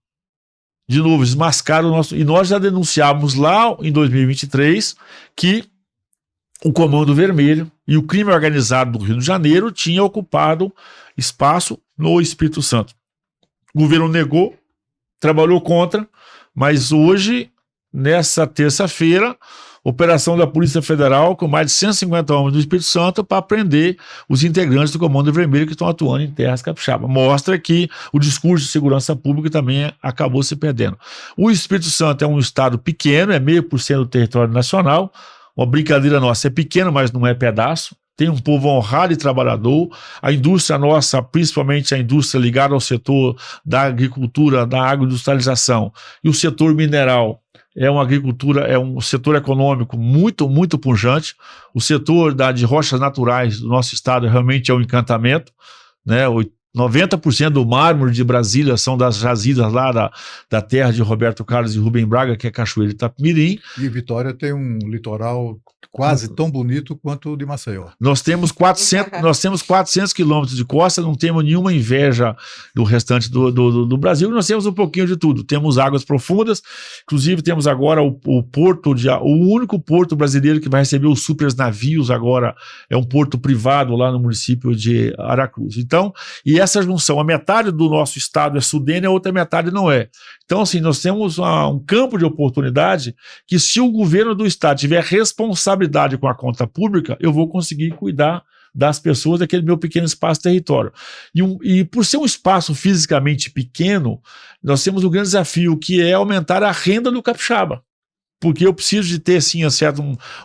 De novo, desmascaram o nosso... E nós já denunciávamos lá em 2023 que o Comando Vermelho e o crime organizado do Rio de Janeiro tinha ocupado espaço no Espírito Santo. O governo negou, trabalhou contra, mas hoje, nessa terça-feira, operação da Polícia Federal com mais de 150 homens do Espírito Santo para prender os integrantes do Comando Vermelho que estão atuando em terras capixabas. Mostra que o discurso de segurança pública também acabou se perdendo. O Espírito Santo é um estado pequeno, é 0,5% do território nacional. Uma brincadeira nossa, é pequeno, mas não é pedaço. Tem um povo honrado e trabalhador. A indústria nossa, principalmente a indústria ligada ao setor da agricultura, da agroindustrialização e o setor mineral, é uma agricultura, é um setor econômico muito, muito pujante. O setor de rochas naturais do nosso estado realmente é um encantamento, né? 90% do mármore de Brasília são das jazidas lá da terra de Roberto Carlos e Rubem Braga, que é Cachoeira de Itapemirim. E Vitória tem um litoral quase tão bonito quanto o de Maceió. Nós temos 400 quilômetros de costa, não temos nenhuma inveja do restante do Brasil, nós temos um pouquinho de tudo. Temos águas profundas, inclusive temos agora o único porto brasileiro que vai receber os super navios agora, é um porto privado lá no município de Aracruz. Então, e essa junção, a metade do nosso estado é sudene, a outra metade não é. Então, assim, nós temos um campo de oportunidade que, se o governo do estado tiver responsabilidade com a conta pública, eu vou conseguir cuidar das pessoas daquele meu pequeno espaço território. E por ser um espaço fisicamente pequeno, nós temos um grande desafio, que é aumentar a renda do capixaba. Porque eu preciso de ter, sim,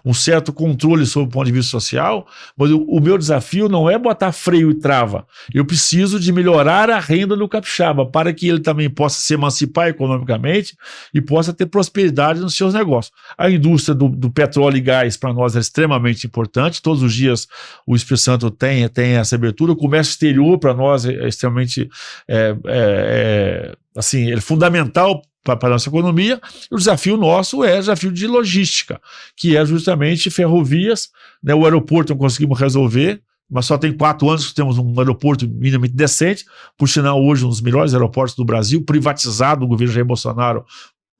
um certo controle sobre o ponto de vista social, mas o meu desafio não é botar freio e trava. Eu preciso de melhorar a renda do capixaba para que ele também possa se emancipar economicamente e possa ter prosperidade nos seus negócios. A indústria do petróleo e gás, para nós, é extremamente importante. Todos os dias o Espírito Santo tem essa abertura. O comércio exterior, para nós, é extremamente assim, é fundamental para a nossa economia. O desafio nosso é o desafio de logística, que é justamente ferrovias, né? O aeroporto não conseguimos resolver, mas só tem 4 anos que temos um aeroporto minimamente decente, por sinal hoje um dos melhores aeroportos do Brasil, privatizado no governo Jair Bolsonaro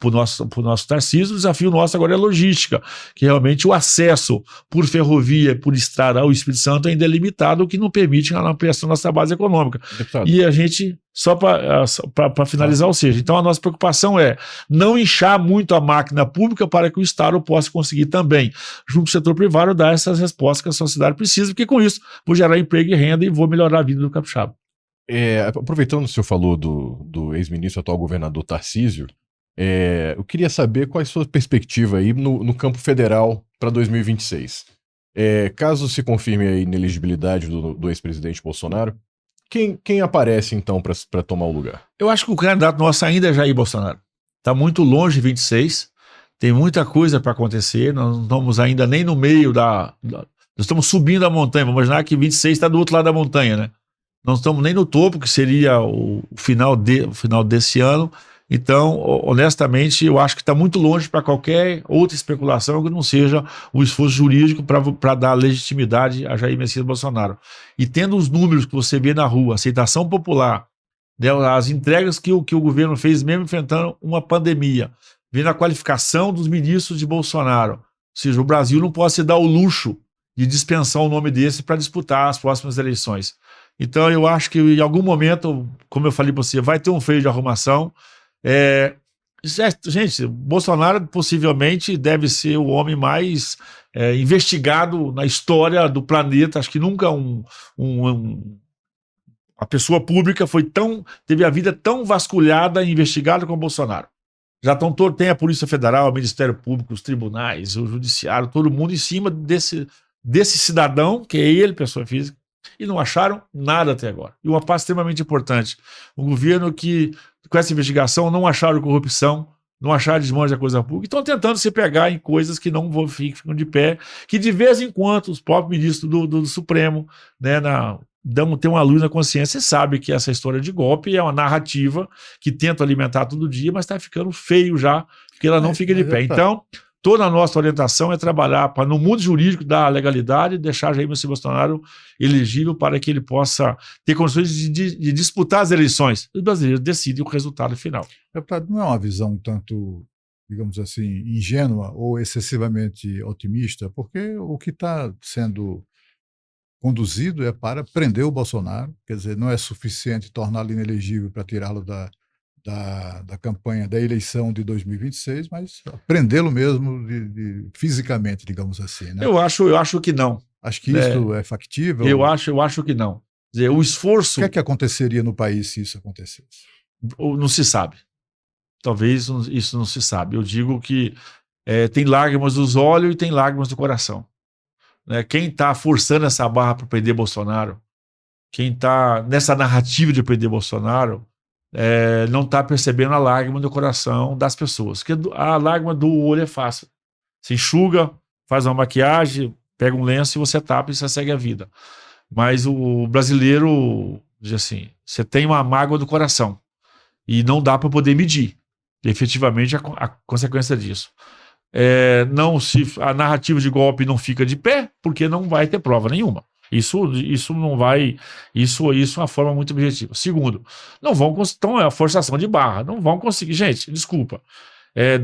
por nosso Tarcísio. O desafio nosso agora é logística, que realmente o acesso por ferrovia, por estrada ao Espírito Santo ainda é limitado, o que não permite a ampliação da nossa base econômica. Deputado. E a gente, só para finalizar, ou seja, então a nossa preocupação é não inchar muito a máquina pública para que o Estado possa conseguir também, junto ao setor privado, dar essas respostas que a sociedade precisa, porque com isso vou gerar emprego e renda e vou melhorar a vida do capixaba. Aproveitando que o senhor falou do ex-ministro, atual governador Tarcísio, eu queria saber qual é a sua perspectiva aí no campo federal para 2026. Caso se confirme a inelegibilidade do ex-presidente Bolsonaro, quem aparece então para tomar o lugar? Eu acho que o candidato nosso ainda é Jair Bolsonaro. Está muito longe de 26, tem muita coisa para acontecer, nós não estamos ainda nem no meio nós estamos subindo a montanha, vamos imaginar que 26 está do outro lado da montanha, né? Não estamos nem no topo, que seria o final desse ano. Então, honestamente, eu acho que está muito longe para qualquer outra especulação que não seja o esforço jurídico para dar legitimidade a Jair Messias Bolsonaro. E tendo os números que você vê na rua, aceitação popular, né, as entregas que o governo fez mesmo enfrentando uma pandemia, vendo a qualificação dos ministros de Bolsonaro. Ou seja, o Brasil não pode se dar o luxo de dispensar um nome desse para disputar as próximas eleições. Então, eu acho que em algum momento, como eu falei para você, vai ter um freio de arrumação. Gente, Bolsonaro possivelmente deve ser o homem mais investigado na história do planeta. Acho que nunca a pessoa pública teve a vida tão vasculhada e investigada como Bolsonaro. Já tem a Polícia Federal, o Ministério Público, os tribunais, o Judiciário, todo mundo em cima desse cidadão, que é ele, pessoa física, e não acharam nada até agora. E uma parte extremamente importante, um governo que, com essa investigação, não acharam corrupção, não acharam desmonte da coisa pública, e estão tentando se pegar em coisas que não ficam de pé, que de vez em quando os próprios ministros do Supremo, né, tem uma luz na consciência e sabe que essa história de golpe é uma narrativa que tenta alimentar todo dia, mas está ficando feio já, porque ela não fica de pé. Então, toda a nossa orientação é trabalhar para, no mundo jurídico, dar a legalidade e deixar Jair Messias Bolsonaro elegível para que ele possa ter condições de disputar as eleições. Os brasileiros decidem o resultado final. Não é uma visão tanto, digamos assim, ingênua ou excessivamente otimista, porque o que está sendo conduzido é para prender o Bolsonaro, quer dizer, não é suficiente torná-lo inelegível para tirá-lo da campanha, da eleição de 2026, mas prendê-lo mesmo fisicamente, digamos assim. Né? Eu acho que não. Acho que isso é factível. Eu acho que não. Quer dizer, o esforço... O que aconteceria no país se isso acontecesse? Não se sabe. Talvez isso não se sabe. Eu digo que tem lágrimas dos olhos e tem lágrimas do coração. Né? Quem está forçando essa barra para prender Bolsonaro, quem está nessa narrativa de prender Bolsonaro, não está percebendo a lágrima do coração das pessoas. Porque a lágrima do olho é fácil. Você enxuga, faz uma maquiagem, pega um lenço e você tapa e você segue a vida. Mas o brasileiro, diz assim, você tem uma mágoa do coração e não dá para poder medir efetivamente a consequência disso. A narrativa de golpe não fica de pé porque não vai ter prova nenhuma. Isso não vai. Isso é uma forma muito objetiva. Segundo, não vão conseguir. Então é a forçação de barra. Não vão conseguir. Gente, desculpa.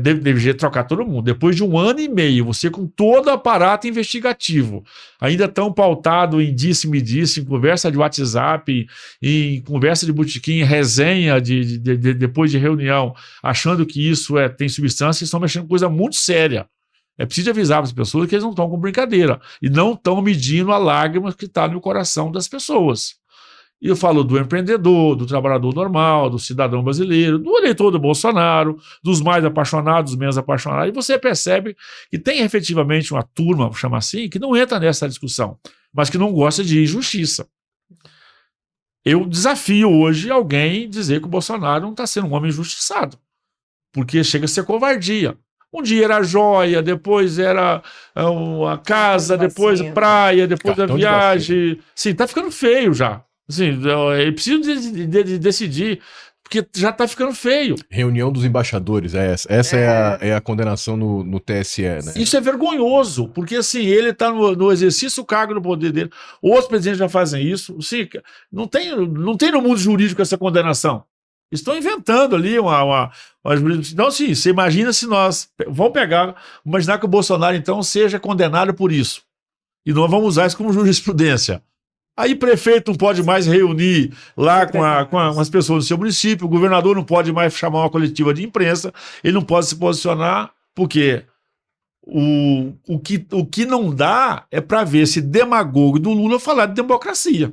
Deveria trocar todo mundo. Depois de 1 ano e meio, você com todo o aparato investigativo, ainda tão pautado em disse-me-disse, em conversa de WhatsApp, em conversa de botequim, em resenha depois de reunião, achando que isso tem substância, estão mexendo com coisa muito séria. É preciso avisar para as pessoas que eles não estão com brincadeira e não estão medindo a lágrima que está no coração das pessoas. E eu falo do empreendedor, do trabalhador normal, do cidadão brasileiro, do eleitor do Bolsonaro, dos mais apaixonados, dos menos apaixonados. E você percebe que tem efetivamente uma turma, vamos chamar assim, que não entra nessa discussão, mas que não gosta de injustiça. Eu desafio hoje alguém dizer que o Bolsonaro não está sendo um homem injustiçado, porque chega a ser covardia. Um dia era a joia, depois era a casa, depois a praia, depois a viagem. Sim, tá ficando feio já. Assim, eu preciso de decidir, porque já tá ficando feio. Reunião dos embaixadores, essa é a condenação no TSE, né? Isso é vergonhoso, porque assim, ele tá no exercício do cargo do poder dele, outros presidentes já fazem isso. Assim, não tem no mundo jurídico essa condenação. Estão inventando ali uma Então, sim, você imagina se nós imaginar que o Bolsonaro, então, seja condenado por isso. E nós vamos usar isso como jurisprudência. Aí prefeito não pode mais reunir lá com as pessoas do seu município, o governador não pode mais chamar uma coletiva de imprensa, ele não pode se posicionar, porque o que não dá é para ver esse demagogo do Lula falar de democracia.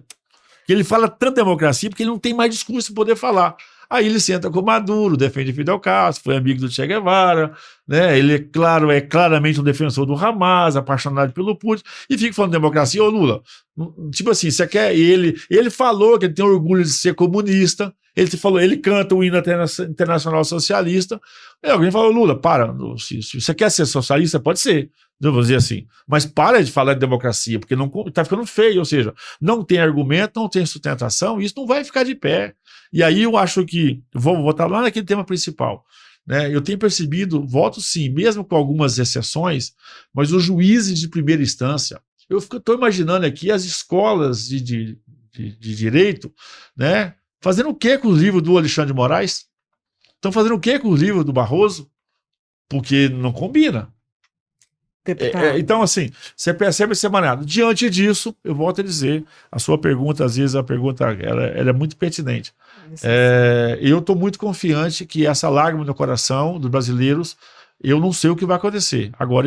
que ele fala tanto democracia porque ele não tem mais discurso para poder falar. Aí ele senta com o Maduro, defende Fidel Castro, foi amigo do Che Guevara, né? Ele é claramente um defensor do Hamas, apaixonado pelo Putin, e fica falando de democracia. Ô Lula, tipo assim, você quer ele falou que ele tem orgulho de ser comunista, ele canta o hino internacional socialista. Aí alguém falou, Lula, para, se você quer ser socialista, pode ser, eu vou dizer assim, mas para de falar de democracia, porque não está ficando feio, ou seja, não tem argumento, não tem sustentação, e isso não vai ficar de pé. E aí eu acho que, vou voltar lá naquele tema principal, né? Eu tenho percebido, voto sim, mesmo com algumas exceções, mas os juízes de primeira instância, eu estou imaginando aqui as escolas de direito, né? Fazendo o que com os livros do Alexandre de Moraes? Estão fazendo o que com os livros do Barroso? Porque não combina. Então, assim, você percebe essa maneira. Diante disso, eu volto a dizer, a sua pergunta, às vezes a pergunta ela é muito pertinente. Eu estou muito confiante que essa lágrima no coração dos brasileiros, eu não sei o que vai acontecer. Agora,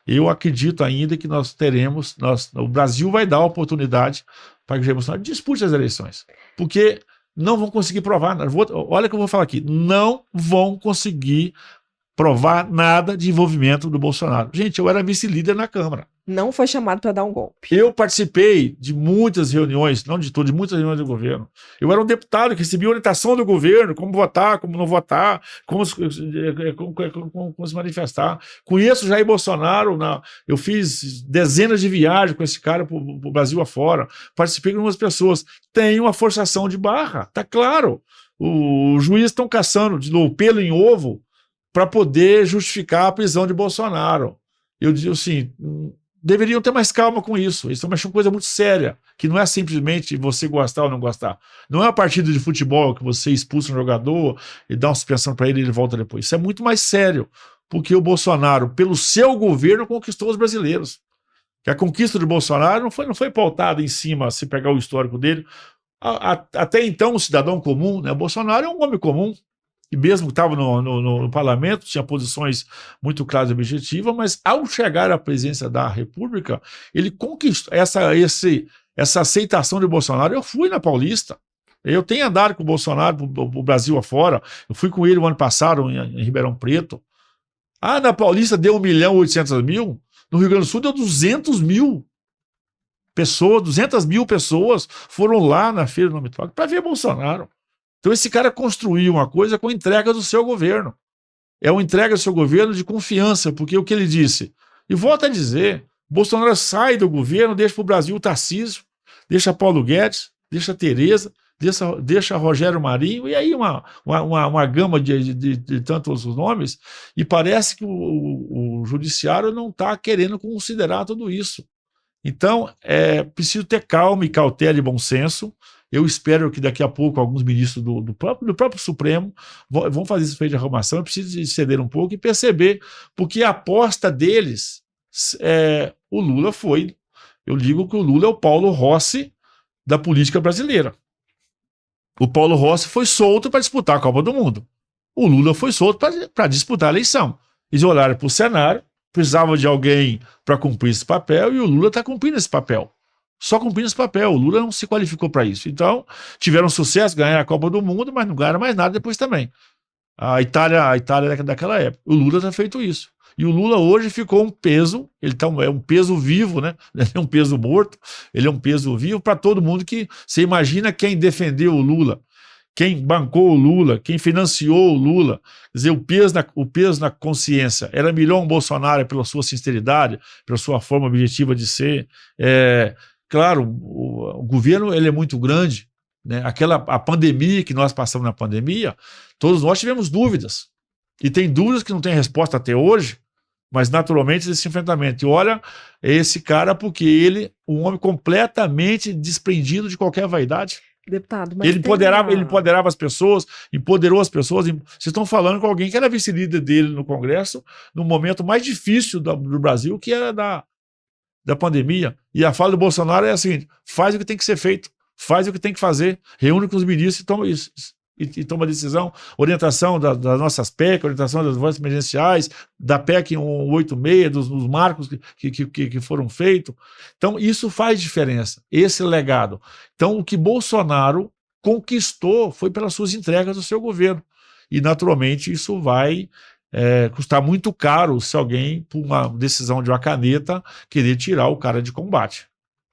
eu acredito ainda que nós teremos, o Brasil vai dar a oportunidade para que o Jair Bolsonaro dispute as eleições. Porque não vão conseguir provar. Olha o que eu vou falar aqui. Não vão conseguir provar nada de envolvimento do Bolsonaro. Gente, eu era vice-líder na Câmara. Não foi chamado para dar um golpe. Eu participei de muitas reuniões, não de todas, de muitas reuniões do governo. Eu era um deputado que recebia orientação do governo, como votar, como não votar, como se manifestar. Conheço o Jair Bolsonaro, eu fiz dezenas de viagens com esse cara para o Brasil afora. Participei com algumas pessoas. Tem uma forçação de barra, tá claro. Os juízes estão caçando de novo pelo em ovo para poder justificar a prisão de Bolsonaro. Eu digo assim, deveriam ter mais calma com isso. Isso é uma coisa muito séria, que não é simplesmente você gostar ou não gostar. Não é uma partida de futebol que você expulsa um jogador e dá uma suspensão para ele e ele volta depois. Isso é muito mais sério, porque o Bolsonaro, pelo seu governo, conquistou os brasileiros. Que a conquista do Bolsonaro não foi pautada em cima, se pegar o histórico dele. Até então, o cidadão comum, né? Bolsonaro é um homem comum, e mesmo que estava no parlamento, tinha posições muito claras e objetivas, mas ao chegar à presidência da República, ele conquistou essa aceitação de Bolsonaro. Eu fui na Paulista, eu tenho andado com o Bolsonaro para o Brasil afora, eu fui com ele o ano passado em Ribeirão Preto. Na Paulista deu 1.800.000, no Rio Grande do Sul deu 200.000 pessoas, 200.000 pessoas foram lá na Feira do Nome Toque para ver Bolsonaro. Então esse cara construiu uma coisa com entrega do seu governo. É uma entrega do seu governo de confiança, porque o que ele disse, e volta a dizer, Bolsonaro sai do governo, deixa para o Brasil o Tarcísio, deixa Paulo Guedes, deixa Tereza, deixa Rogério Marinho, e aí uma gama de tantos nomes, e parece que o judiciário não está querendo considerar tudo isso. Então, é preciso ter calma e cautela e bom senso. Eu espero que daqui a pouco alguns ministros do próprio Supremo vão fazer esse feito de arrumação. Eu preciso ceder um pouco e perceber, porque a aposta deles, o Lula foi, eu digo que o Lula é o Paulo Rossi da política brasileira. O Paulo Rossi foi solto para disputar a Copa do Mundo. O Lula foi solto para disputar a eleição. Eles olharam para o cenário, precisavam de alguém para cumprir esse papel, e o Lula está cumprindo esse papel. Só cumprindo esse papel. O Lula não se qualificou para isso. Então, tiveram sucesso, ganharam a Copa do Mundo, mas não ganharam mais nada depois também. A Itália daquela época. O Lula tem feito isso. E o Lula hoje ficou um peso, é um peso vivo, né? Ele é um peso morto, ele é um peso vivo para todo mundo que... Você imagina quem defendeu o Lula, quem bancou o Lula, quem financiou o Lula. Quer dizer, o peso na consciência. Era melhor um Bolsonaro pela sua sinceridade, pela sua forma objetiva de ser. Claro, o governo ele é muito grande, né? A pandemia que nós passamos na pandemia, todos nós tivemos dúvidas. E tem dúvidas que não tem resposta até hoje, mas naturalmente esse enfrentamento. E olha, esse cara, porque ele, um homem completamente desprendido de qualquer vaidade. Deputado, mas ele empoderava as pessoas, empoderou as pessoas. Vocês estão falando com alguém que era vice-líder dele no Congresso, no momento mais difícil do Brasil, que era da pandemia. E a fala do Bolsonaro é a seguinte: faz o que tem que ser feito, faz o que tem que fazer, reúne com os ministros e toma decisão, orientação das nossas PEC, orientação das voz emergenciais, da PEC 186, dos marcos que foram feitos. Então, isso faz diferença, esse legado. Então, o que Bolsonaro conquistou foi pelas suas entregas do seu governo. E, naturalmente, isso vai custar muito caro se alguém, por uma decisão de uma caneta, querer tirar o cara de combate.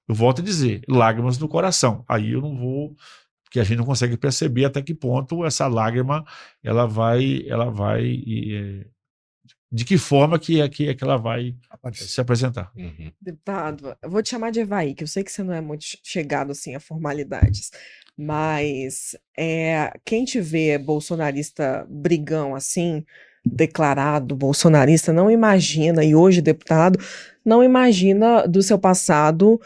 Eu volto a dizer, lágrimas no coração. Aí eu não vou... Porque a gente não consegue perceber até que ponto essa lágrima ela vai de que forma que ela vai se apresentar. Uhum. Deputado, eu vou te chamar de Evaí, que eu sei que você não é muito chegado assim a formalidades, mas quem te vê bolsonarista brigão assim, declarado bolsonarista, não imagina, e hoje deputado, não imagina do seu passado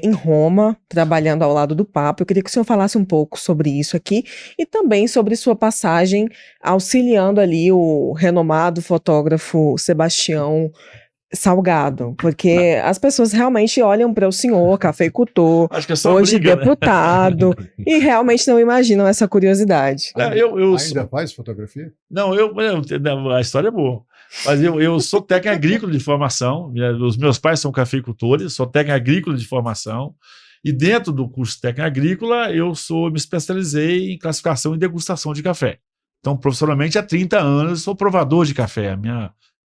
em Roma, trabalhando ao lado do Papa. Eu queria que o senhor falasse um pouco sobre isso aqui e também sobre sua passagem auxiliando ali o renomado fotógrafo Sebastião Salgado, porque as pessoas realmente olham para o senhor, cafeicultor, Acho que é só hoje briga, né? deputado, e realmente não imaginam essa curiosidade. Ainda faz fotografia? Não, a história é boa. Mas eu sou técnico agrícola de formação, os meus pais são cafeicultores, sou técnico agrícola de formação, e dentro do curso técnico agrícola eu me especializei em classificação e degustação de café. Então, profissionalmente, há 30 anos sou provador de café.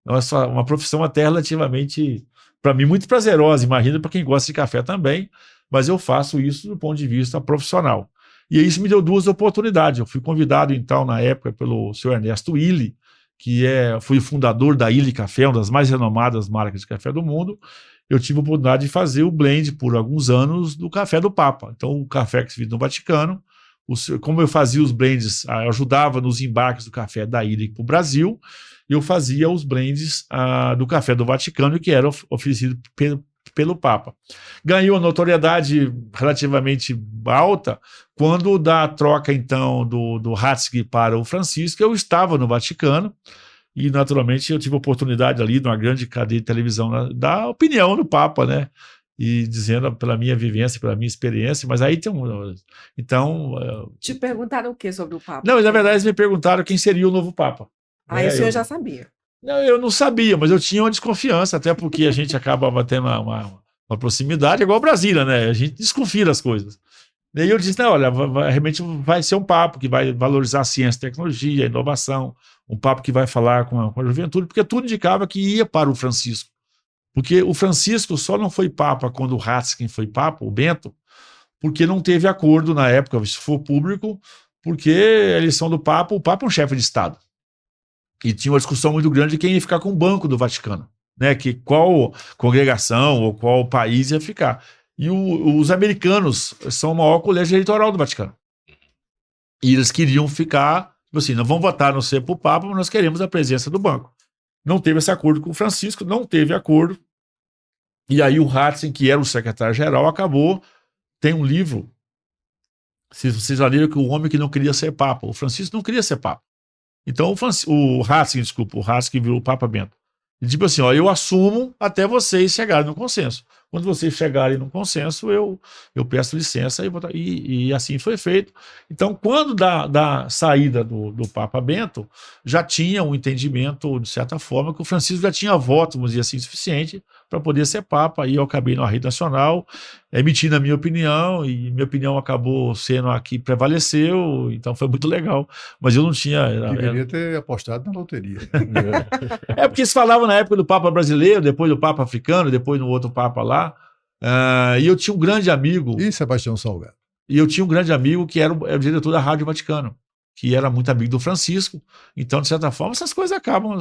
É uma profissão até relativamente, para mim, muito prazerosa, imagina para quem gosta de café também, mas eu faço isso do ponto de vista profissional. E isso me deu duas oportunidades. Eu fui convidado, então, na época, pelo senhor Ernesto Illy, que foi o fundador da Illy Café, uma das mais renomadas marcas de café do mundo. Eu tive a oportunidade de fazer o blend por alguns anos do café do Papa. Então, o café que se vende no Vaticano, como eu fazia os blends, eu ajudava nos embarques do café da Illy para o Brasil, eu fazia os blends do café do Vaticano, que era oferecido pelo Papa. Ganhou notoriedade relativamente alta quando, da troca, então, do Ratzinger para o Francisco, eu estava no Vaticano e, naturalmente, eu tive a oportunidade ali, numa grande cadeia de televisão, da opinião do Papa, né? E dizendo pela minha vivência, pela minha experiência, mas aí tem Então... Te perguntaram o que sobre o Papa? Não, na verdade, eles me perguntaram quem seria o novo Papa. Aí o senhor já sabia. Não, eu não sabia, mas eu tinha uma desconfiança, até porque a gente acaba tendo uma proximidade, igual Brasília, né? A gente desconfia das coisas. E aí eu disse, não, olha, realmente vai ser um papo que vai valorizar a ciência, a tecnologia, a inovação, um papo que vai falar com a juventude, porque tudo indicava que ia para o Francisco. Porque o Francisco só não foi papa quando o Ratzinger foi papa, o Bento, porque não teve acordo na época, se for público, porque a eleição do papa, o papa é um chefe de Estado. E tinha uma discussão muito grande de quem ia ficar com o banco do Vaticano, né? Que qual congregação ou qual país ia ficar. E os americanos são o maior colégio eleitoral do Vaticano. E eles queriam ficar, tipo assim, não vamos votar no ser para o Papa, mas nós queremos a presença do banco. Não teve esse acordo com o Francisco, não teve acordo. E aí o Ratzinger, que era o secretário-geral, acabou. Tem um livro, se vocês já leram, que o homem que não queria ser Papa. O Francisco não queria ser Papa. Então o Ratzinger virou o Papa Bento. Ele tipo assim, ó, eu assumo até vocês chegarem no consenso. Quando vocês chegarem no consenso, eu peço licença e assim foi feito. Então, quando da saída do Papa Bento, já tinha um entendimento, de certa forma, que o Francisco já tinha voto, vamos dizer assim, suficiente para poder ser Papa. Aí eu acabei na rede nacional, emitindo a minha opinião, e minha opinião acabou sendo a que prevaleceu, então foi muito legal. Mas eu não tinha... Deveria ter apostado na loteria. É porque se falava na época do Papa brasileiro, depois do Papa africano, depois no outro Papa lá. E eu tinha um grande amigo. E Sebastião Salgado? E eu tinha um grande amigo que era o diretor da Rádio Vaticano, que era muito amigo do Francisco. Então, de certa forma, essas coisas acabam.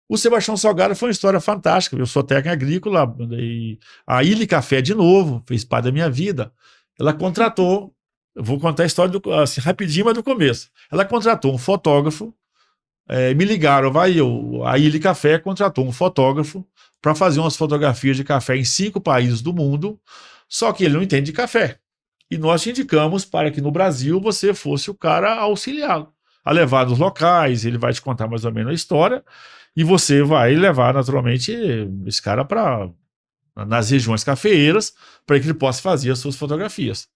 O Sebastião Salgado foi uma história fantástica. Eu sou técnico agrícola, e a Illy Café, de novo, fez parte da minha vida. Ela contratou, eu vou contar a história assim, rapidinho, mas do começo. Ela contratou um fotógrafo, me ligaram, a Illy Café contratou um fotógrafo para fazer umas fotografias de café em 5 países do mundo, só que ele não entende de café. E nós te indicamos para que no Brasil você fosse o cara a auxiliá-lo, a levar nos locais, ele vai te contar mais ou menos a história, e você vai levar, naturalmente, esse cara nas regiões cafeeiras, para que ele possa fazer as suas fotografias.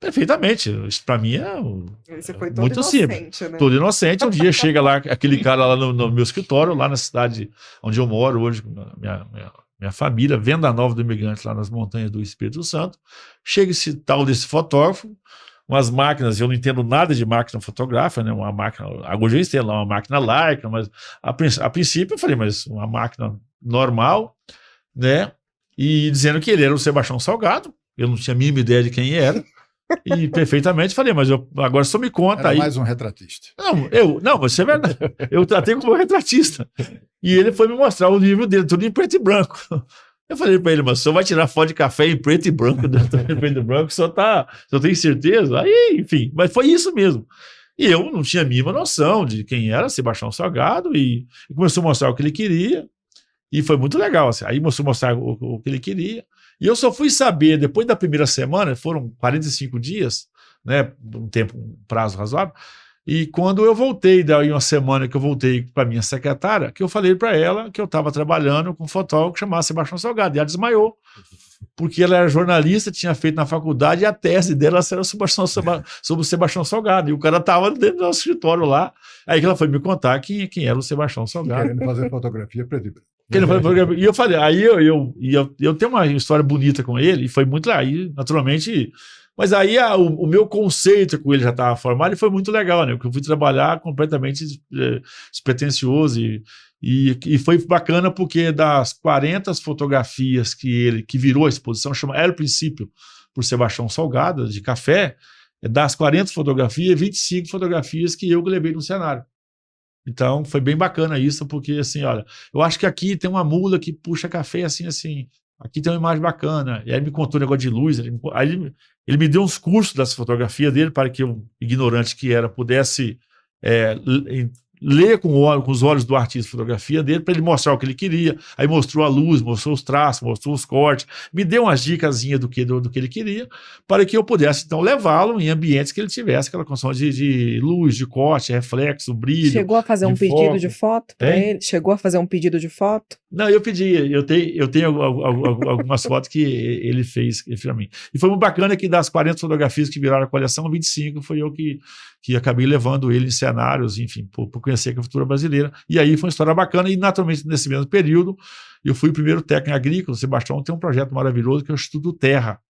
Perfeitamente. Isso para mim Você foi todo muito inocente, simples. né? Todo inocente. Um dia chega lá aquele cara lá no meu escritório, lá na cidade onde eu moro hoje, minha família, Venda Nova do Imigrante, lá nas montanhas do Espírito Santo. Chega esse tal desse fotógrafo, umas máquinas, eu não entendo nada de máquina fotográfica, né? Uma máquina, agora eu entendo lá, uma máquina Leica, mas a princípio eu falei, mas uma máquina normal, né? E dizendo que ele era o Sebastião Salgado, eu não tinha a mínima ideia de quem era. E perfeitamente falei, mas agora só me conta Era aí. mais um retratista. Não, mas isso é verdade. Eu tratei como retratista. E ele foi me mostrar o livro dele, tudo em preto e branco. Eu falei para ele, mas o senhor vai tirar foto de café em preto e branco, em preto e branco, o senhor tem certeza? Aí, enfim, mas foi isso mesmo. E eu não tinha a mínima noção de quem era Sebastião Salgado, e começou a mostrar o que ele queria, e foi muito legal. Assim. Aí começou a mostrar o que ele queria. E eu só fui saber, depois da primeira semana, foram 45 dias, né, um prazo razoável, e quando eu voltei, daí uma semana que eu voltei para minha secretária, que eu falei para ela que eu estava trabalhando com um fotógrafo que chamava Sebastião Salgado, e ela desmaiou, porque ela era jornalista, tinha feito na faculdade, e a tese dela era sobre o Sebastião Salgado, e o cara estava dentro do nosso escritório lá, aí que ela foi me contar quem era o Sebastião Salgado. Querendo fazer fotografia preto e branco. E eu falei, aí eu tenho uma história bonita com ele, e foi muito lá, e naturalmente, mas aí o meu conceito com ele já estava formado, e foi muito legal, né, porque eu fui trabalhar completamente despretensioso, e foi bacana porque das 40 fotografias que virou a exposição, era o princípio por Sebastião Salgado, de café, das 40 fotografias, 25 fotografias que eu levei no cenário. Então, foi bem bacana isso, porque, assim, olha, eu acho que aqui tem uma mula que puxa café assim, aqui tem uma imagem bacana. E aí ele me contou um negócio de luz, ele me deu uns cursos das fotografias dele para que eu, ignorante que era, pudesse ler com os olhos do artista a fotografia dele, para ele mostrar o que ele queria. Aí mostrou a luz, mostrou os traços, mostrou os cortes, me deu umas dicasinhas do que ele queria, para que eu pudesse, então, levá-lo em ambientes que ele tivesse aquela condição de luz, de corte, reflexo, brilho. Chegou a fazer um pedido de foto para ele? Chegou a fazer um pedido de foto? Não, eu pedi, eu tenho algumas fotos que ele fez para mim. E foi muito bacana que das 40 fotografias que viraram a coleção, 25 foi eu que acabei levando ele em cenários, enfim, por conhecer a cultura brasileira. E aí foi uma história bacana, e naturalmente nesse mesmo período, eu fui o primeiro técnico agrícola. O Sebastião tem um projeto maravilhoso que é o Instituto Terra,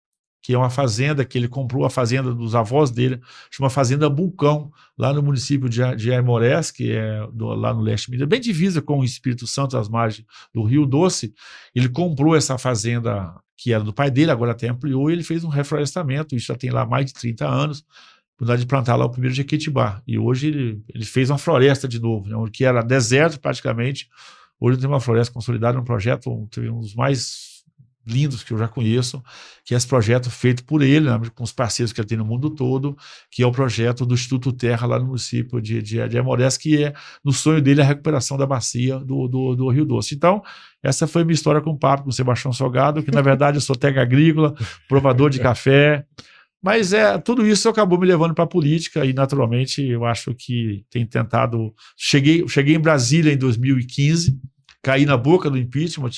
que é uma fazenda que ele comprou, a fazenda dos avós dele, chama Fazenda Bulcão, lá no município de Aimorés, que é lá no leste de Minas, bem divisa com o Espírito Santo, às margens do Rio Doce. Ele comprou essa fazenda que era do pai dele, agora até ampliou, e ele fez um reflorestamento, isso já tem lá mais de 30 anos, de plantar lá o primeiro jequitibá. E hoje ele fez uma floresta de novo, né, que era deserto praticamente. Hoje tem uma floresta consolidada, um projeto, um dos mais lindos que eu já conheço, que é esse projeto feito por ele, né, com os parceiros que ele tem no mundo todo, que é o projeto do Instituto Terra lá no município de Aimorés, que é, no sonho dele, a recuperação da bacia do Rio Doce. Então, essa foi a minha história com o papo com o Sebastião Salgado, que na verdade eu sou técnico agrícola, provador de café, mas tudo isso acabou me levando para a política, e naturalmente eu acho que tem tentado... Cheguei em Brasília em 2015, caí na boca do impeachment,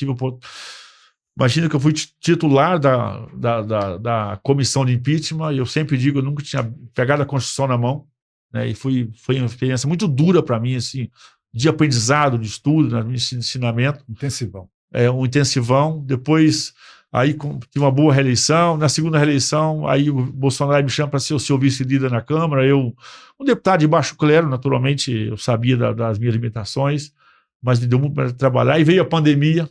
imagina que eu fui titular da comissão de impeachment, e eu sempre digo, eu nunca tinha pegado a Constituição na mão, né, e foi uma experiência muito dura para mim, assim, de aprendizado, de estudo, de ensinamento. Intensivão. Um intensivão. Depois, aí tive uma boa reeleição. Na segunda reeleição, aí o Bolsonaro me chama para ser o seu vice-líder na Câmara. Eu, um deputado de baixo clero, naturalmente, eu sabia das minhas limitações, mas me deu muito para trabalhar. E veio a pandemia,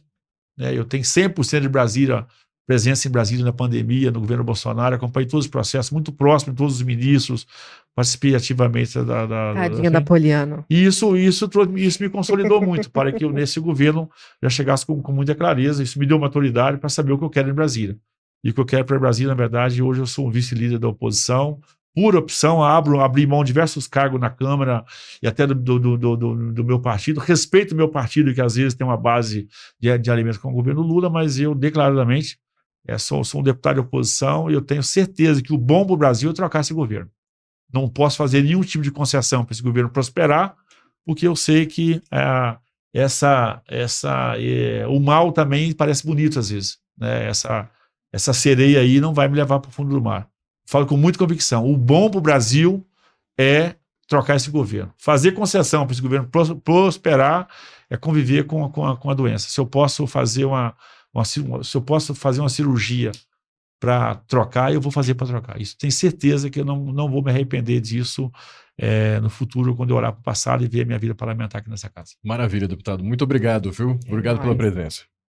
né? Eu tenho 100% de Brasília, presença em Brasília na pandemia, no governo Bolsonaro, acompanhei todos os processos, muito próximo de todos os ministros, participei ativamente Tadinha da Poliana. E isso me consolidou muito, para que eu, nesse governo, já chegasse com muita clareza. Isso me deu maturidade para saber o que eu quero em Brasília. E o que eu quero para Brasília, na verdade, hoje eu sou um vice-líder da oposição, por opção, abri mão de diversos cargos na Câmara e até do meu partido. Respeito o meu partido, que às vezes tem uma base de alimentos com o governo Lula, mas eu, declaradamente, sou um deputado de oposição, e eu tenho certeza que o bom para o Brasil é trocar esse governo. Não posso fazer nenhum tipo de concessão para esse governo prosperar, porque eu sei que o mal também parece bonito às vezes, né? Essa sereia aí não vai me levar para o fundo do mar. falo com muita convicção, o bom para o Brasil é trocar esse governo. Fazer concessão para esse governo prosperar é conviver com a doença. Se eu posso fazer uma cirurgia para trocar, eu vou fazer para trocar. Isso tenho certeza que eu não vou me arrepender disso no futuro, quando eu olhar para o passado e ver a minha vida parlamentar aqui nessa casa. Maravilha, deputado. Muito obrigado, viu? Obrigado pela presença.